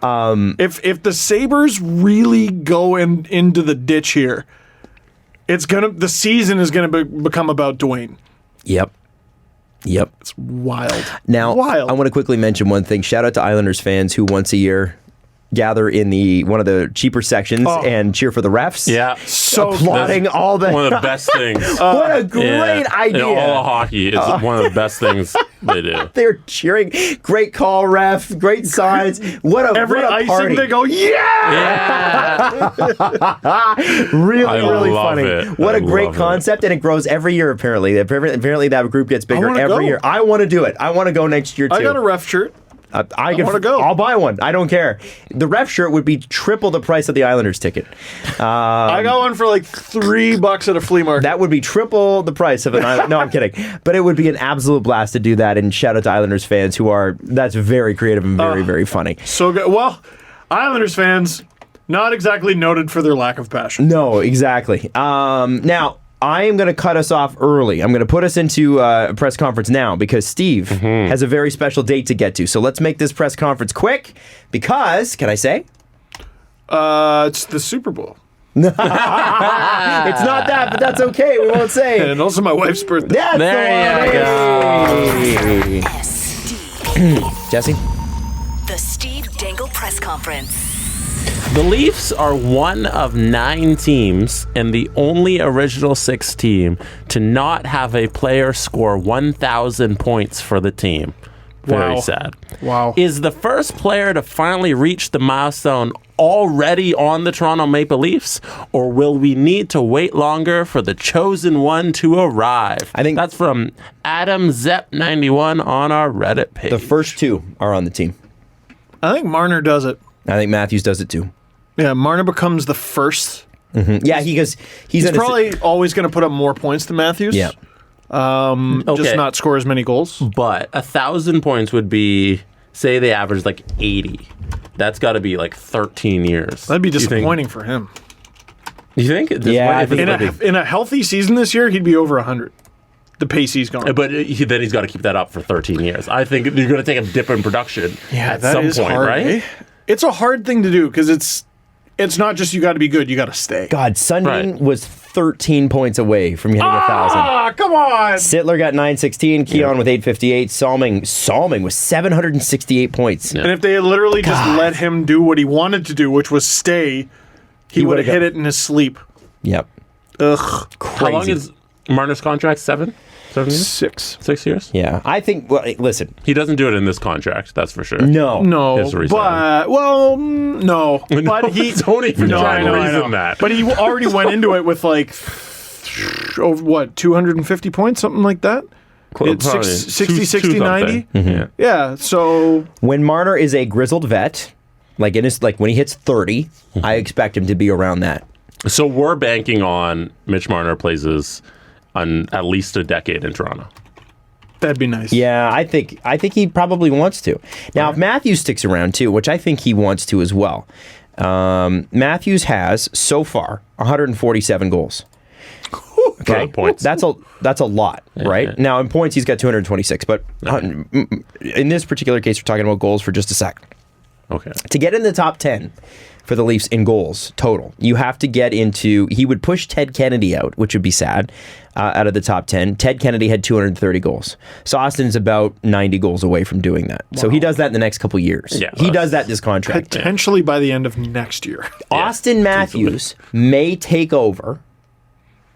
If the Sabres really go into the ditch here, the season is going to become about Duane. Yep. It's wild. Now, I want to quickly mention one thing. Shout out to Islanders fans who once a year gather in one of the cheaper sections and cheer for the refs. Yeah. So applauding all the... One of the best things. What a great idea. In all of hockey, it's one of the best things they do. They're cheering. Great call, ref. Great signs. Every icing party. they go, yeah! Really funny. It. What a great concept, and it grows every year, apparently. Apparently that group gets bigger every year. I want to do it. I want to go next year, too. I got a ref shirt. I want to go. I'll buy one. I don't care. The ref shirt would be triple the price of the Islanders ticket. I got one for $3 at a flea market. That would be triple the price of an Islanders. No, I'm kidding. But it would be an absolute blast to do that. And shout out to Islanders fans that's very creative and very, very funny. So good. Well, Islanders fans, not exactly noted for their lack of passion. No, exactly. Now, I am going to cut us off early. I'm going to put us into a press conference now because Steve has a very special date to get to. So let's make this press conference quick because, can I say? It's the Super Bowl. It's not that, but that's okay. We won't say. And also my wife's birthday. That's there you go. SD. Jesse? The Steve Dangle Press Conference. The Leafs are one of 9 teams and the only original 6 team to not have a player score 1,000 points for the team. Very Wow. sad. Wow. Is the first player to finally reach the milestone already on the Toronto Maple Leafs, or will we need to wait longer for the chosen one to arrive? I think that's from Adam Zepp91 on our Reddit page. The first 2 are on the team. I think Marner does it. I think Matthews does it too. Yeah, Marner becomes the first. Yeah, he's probably always going to put up more points than Matthews. Yeah. Just not score as many goals. But 1,000 points would be, say they average like 80. That's got to be like 13 years. That'd be disappointing for him. You think? Yeah, I think In a healthy season this year, he'd be over 100. The pace he's gone. But then he's got to keep that up for 13 years. I think you're going to take a dip in production at that some is point, hard, right? eh? It's a hard thing to do because it's not just you got to be good, you got to stay. God, Sundin Right. was 13 points away from hitting 1,000. Ah, come on! Sittler got 916, Keon with 858, Salming with 768 points. And if they had literally just let him do what he wanted to do, which was stay, he would have would've hit it in his sleep. Yep. Ugh. Crazy. How long is Marner's contract? 7? 7 years? 6. 6 years? Yeah, I think, well, listen, He doesn't do it in this contract, that's for sure. no. No, His resign. but no. But he Don't even try to I reason know. that. But he already went into it with like over what 250 points, something like that. It's Probably 60, 60, two 90. something. Yeah. Yeah. So When Marner is a grizzled vet, like when he hits 30, I expect him to be around that. So we're banking on Mitch Marner plays on at least a decade in Toronto. that'd be nice. Yeah, I think he probably wants to. Now, if Matthews sticks around too, which I think he wants to as well, Matthews has so far 147 goals. Okay, Points. That's a lot, right? yeah. Now in points he's got 226, but in this particular case we're talking about goals for just a sec. Okay. To get in the top 10 for the Leafs in goals total, you have to get into. He would push Ted Kennedy out, which would be sad, out of the top 10. Ted Kennedy had 230 goals. So Austin's about 90 goals away from doing that. So he does that in the next couple years. Yeah, he does that this contract. Potentially by the end of next year. Austin Matthews may take over.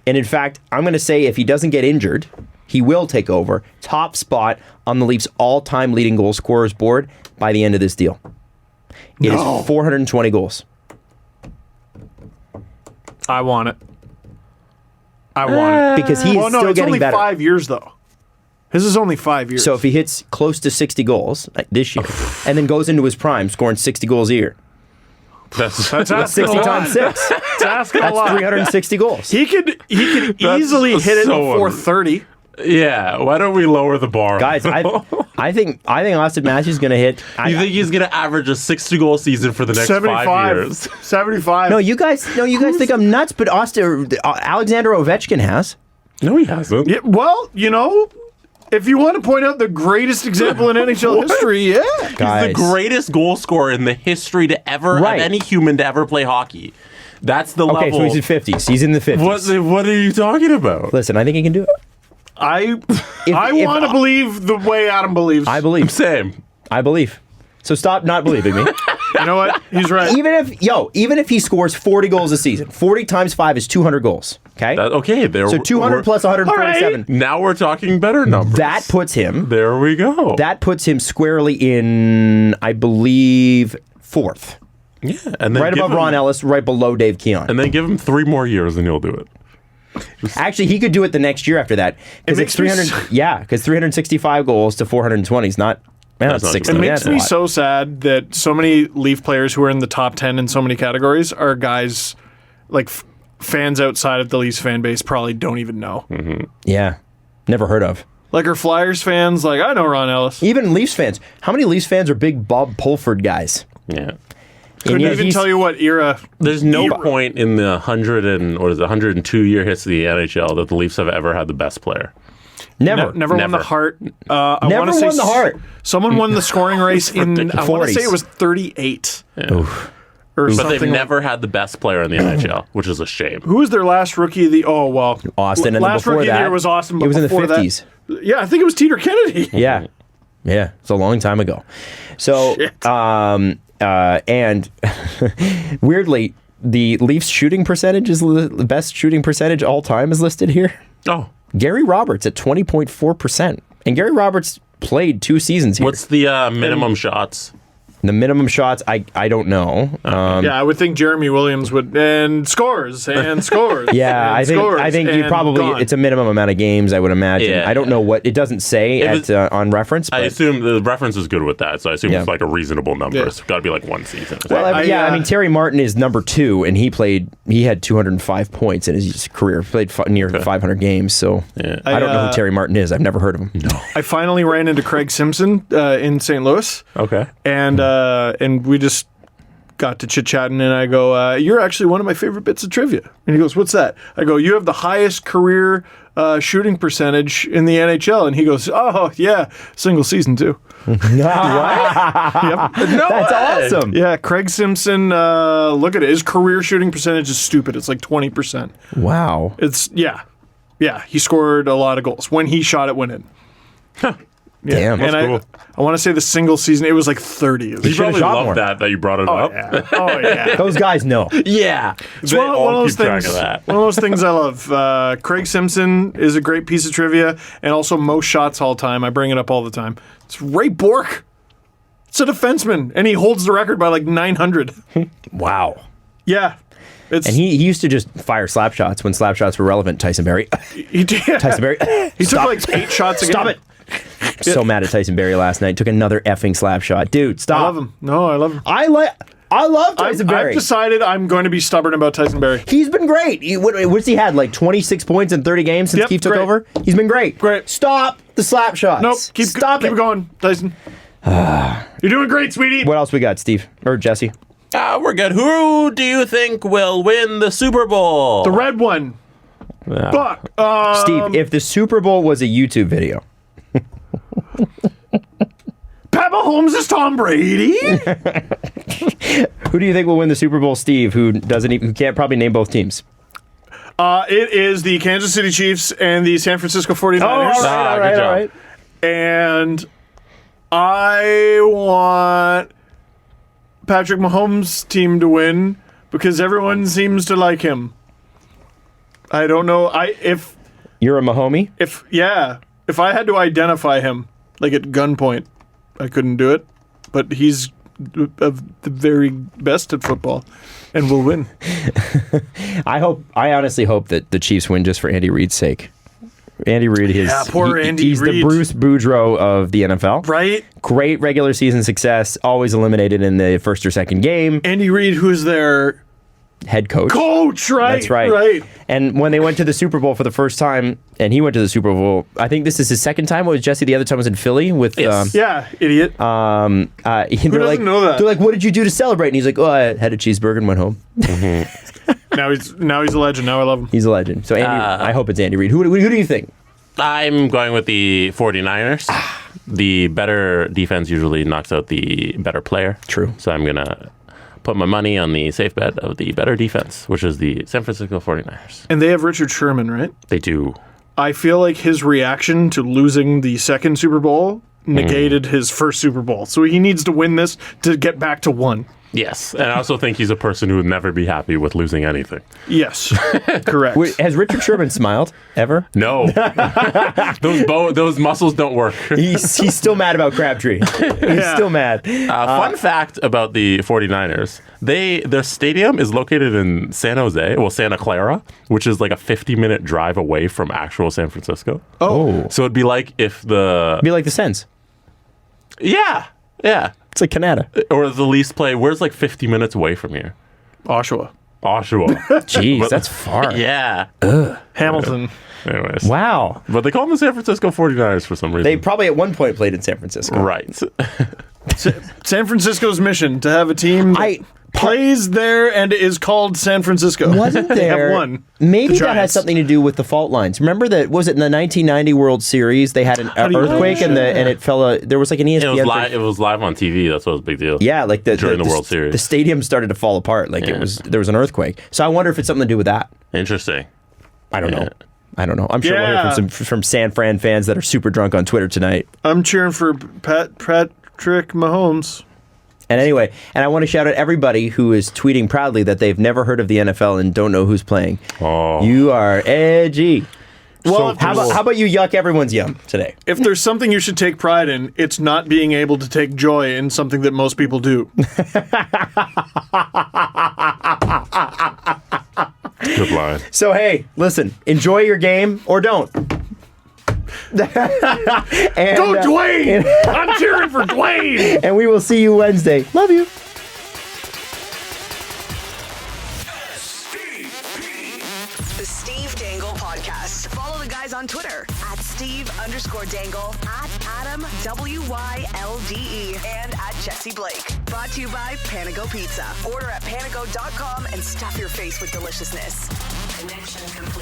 And in fact, I'm going to say if he doesn't get injured, he will take over top spot on the Leafs all-time leading goal scorers board by the end of this deal. It is 420 goals. I want it. I want it. Because he is Well, no, still it's getting only better. 5 years though. His is only 5 years. So if he hits close to 60 goals this year, and then goes into his prime scoring 60 goals a year, That's asking 60 a lot. times 6, It's asking a that's lot. 360 goals. He could easily hit it so before 30. yeah. Why don't we lower the bar? Guys, I think Austin Matthews is going to hit. You think he's going to average a 60-goal season for the next 5 75. years? 75. No, you guys think I'm nuts, but Alexander Ovechkin has. No, he hasn't. Yeah, well, if you want to point out the greatest example in NHL history, yeah. He's Guys. the greatest goal scorer in the history to ever Right. of any human to ever play hockey. That's the Okay, level. so he's in 50s. He's in the 50s. What are you talking about? Listen, I think he can do it. I if- want to believe the way Adam believes. I believe. Same. I believe. So stop not believing me. You know what? He's right. Even if he scores 40 goals a season, 40 times 5 is 200 goals. Okay? Okay, there. So 200 plus 147. Now we're talking better numbers. That puts him. There we go. That puts him squarely in, I believe, 4th. Yeah, and then Right give above him- Ron Ellis, right below Dave Keon. And then give him 3 more years, and he'll do it. Actually, he could do it the next year after that. Because it's makes me 300. Yeah, because 365 goals to 420 is not. Man, That's that's not 60. too It bad. makes That's a me lot. so sad that so many Leaf players who are in the top 10 in so many categories are guys like fans outside of the Leafs fan base probably don't even know. Yeah, never heard of. Like our Flyers fans, like I know Ron Ellis. Even Leafs fans. How many Leafs fans are big Bob Pulford guys? Yeah. Couldn't yet even he's- tell you what era. There's no point in the 102 year history of the NHL that the Leafs have ever had the best player. Never. Never won Never. the Hart. I Never wanna say won the Hart. Someone won the scoring race in, I want to say 40s. it was 38. Oof. Or But something. they've never had the best player in the NHL, which is a shame. Who was their last rookie of the? Oh well, Austin, and then last before rookie that, of the year was Austin. But it was in the before that- 50s. Yeah, I think it was Teeter Kennedy. Yeah. Yeah, it's a long time ago. So, and weirdly, the Leafs shooting percentage is the best shooting percentage all time is listed here. Oh. Gary Roberts at 20.4%. And Gary Roberts played 2 seasons here. What's the minimum shots? The minimum shots, I don't know. I would think Jeremy Williams would, and scores. Yeah, and I think you probably gone. it's a minimum amount of games, I would imagine. Yeah, I don't know what it doesn't say on reference. But I assume the reference is good with that, so I assume Yeah. it's like a reasonable number. Yeah. It's got to be like 1 season. well, I mean Terry Martin is number 2, and he had 205 points in his career. Played near 500 games, so Yeah. I don't know who Terry Martin is. I've never heard of him. No. I finally ran into Craig Simpson in St. Louis. Okay. And we just got to chit-chatting, and I go, you're actually one of my favorite bits of trivia. And he goes, what's that? I go, you have the highest career shooting percentage in the NHL. And he goes, oh, yeah, single season, too. What? Yep. That's awesome. Yeah, Craig Simpson, look at it. His career shooting percentage is stupid. It's like 20%. Wow. It's, yeah, he scored a lot of goals. When he shot, it went in. Damn. And cool. I want to say the single season, it was like 30. It was You should've probably shot love more. that you brought it up. yeah. Oh, yeah. Those guys know. Yeah. It's They one of all those keep track things. of that. One of those things I love. Craig Simpson is a great piece of trivia, and also most shots all time. I bring it up all the time. It's Ray Bourque. It's a defenseman, and he holds the record by like 900. Wow. Yeah, it's And he used to just fire slap shots when slap shots were relevant. Tyson Berry. he did. Tyson Berry. He took like 8 shots a game. Stop it. So mad at Tyson Berry last night. Took another effing slap shot. Dude, stop. I love him. No, I love him. I love Tyson Berry. I've decided I'm going to be stubborn about Tyson Berry. He's been great. What's he had? Like 26 points in 30 games since Yep, Keith took great. over? He's been great. Great. Stop the slap shots. Nope. Keep it. going, Tyson. You're doing great, sweetie. What else we got, Steve? Or Jesse? We're good. Who do you think will win the Super Bowl? The red one. But Steve, if the Super Bowl was a YouTube video. Pat Mahomes is Tom Brady. Who do you think will win the Super Bowl, Steve, who can't probably name both teams? It is the Kansas City Chiefs and the San Francisco 49ers. Good job. And I want Patrick Mahomes' team to win because everyone seems to like him. I don't know. If You're a Mahomie? if I had to identify him like at gunpoint, I couldn't do it. But he's of the very best at football and will win. I honestly hope that the Chiefs win just for Andy Reid's sake. Andy Reid is poor Andy he's Reid. the Bruce Boudreau of the NFL. Right? Great regular season success, always eliminated in the first or second game. Andy Reid, who's their Head coach. right? That's right. Right. And when they went to the Super Bowl for the first time, and he went to the Super Bowl, I think this is his second time. What was Jesse? The other time was in Philly with. Yes. Yeah, idiot. Who doesn't know that? They're like, "What did you do to celebrate?" And he's like, "Oh, I had a cheeseburger and went home." Now he's a legend. Now I love him. He's a legend. So Andy, I hope it's Andy Reid. Who do you think? I'm going with the 49ers. The better defense usually knocks out the better player. True. So I'm going to put my money on the safe bet of the better defense, which is the San Francisco 49ers. And they have Richard Sherman, right? They do. I feel like his reaction to losing the second Super Bowl negated his first Super Bowl. So he needs to win this to get back to 1. Yes. And I also think he's a person who would never be happy with losing anything. Yes. Correct. Wait, has Richard Sherman smiled ever? No. those muscles don't work. He's still mad about Crabtree. He's still mad. Fun fact about the 49ers. Their stadium is located in Santa Clara, which is like a 50-minute drive away from actual San Francisco. Oh. So it'd be like if Be like the Sens. Yeah. It's like Canada. Or the Leafs play, where's like 50 minutes away from here? Oshawa. Oshawa. Jeez, that's far. Yeah. Hamilton. Anyways. Wow. But they call them the San Francisco 49ers for some reason. They probably at one point played in San Francisco. Right. San Francisco's mission to have a team that plays there and is called San Francisco. Wasn't They there? have won. Maybe The that has Giants. something to do with the fault lines. Remember that? Was it in the 1990 World Series? They had an do you earthquake know? and it fell. There was like an ESPN. It was live on TV. That's what was a big deal. Yeah, like during the World Series. the stadium started to fall apart. Like there was an earthquake. So I wonder if it's something to do with that. Interesting. I don't know. I don't know. I'm sure we'll hear from San Fran fans that are super drunk on Twitter tonight. I'm cheering for Patrick Mahomes. And anyway, I want to shout out everybody who is tweeting proudly that they've never heard of the NFL and don't know who's playing. Oh. You are edgy. Well, how about you yuck everyone's yum today? If there's something you should take pride in, it's not being able to take joy in something that most people do. Good line. So, hey, listen, enjoy your game or don't. Go Duane! I'm cheering for Duane! And we will see you Wednesday. Love you. The Steve Dangle Podcast. Follow the guys on Twitter at Steve_Dangle, at Adam WYLDE, and at Jesse Blake. Brought to you by Panago Pizza. Order at panago.com and stuff your face with deliciousness. Connection complete.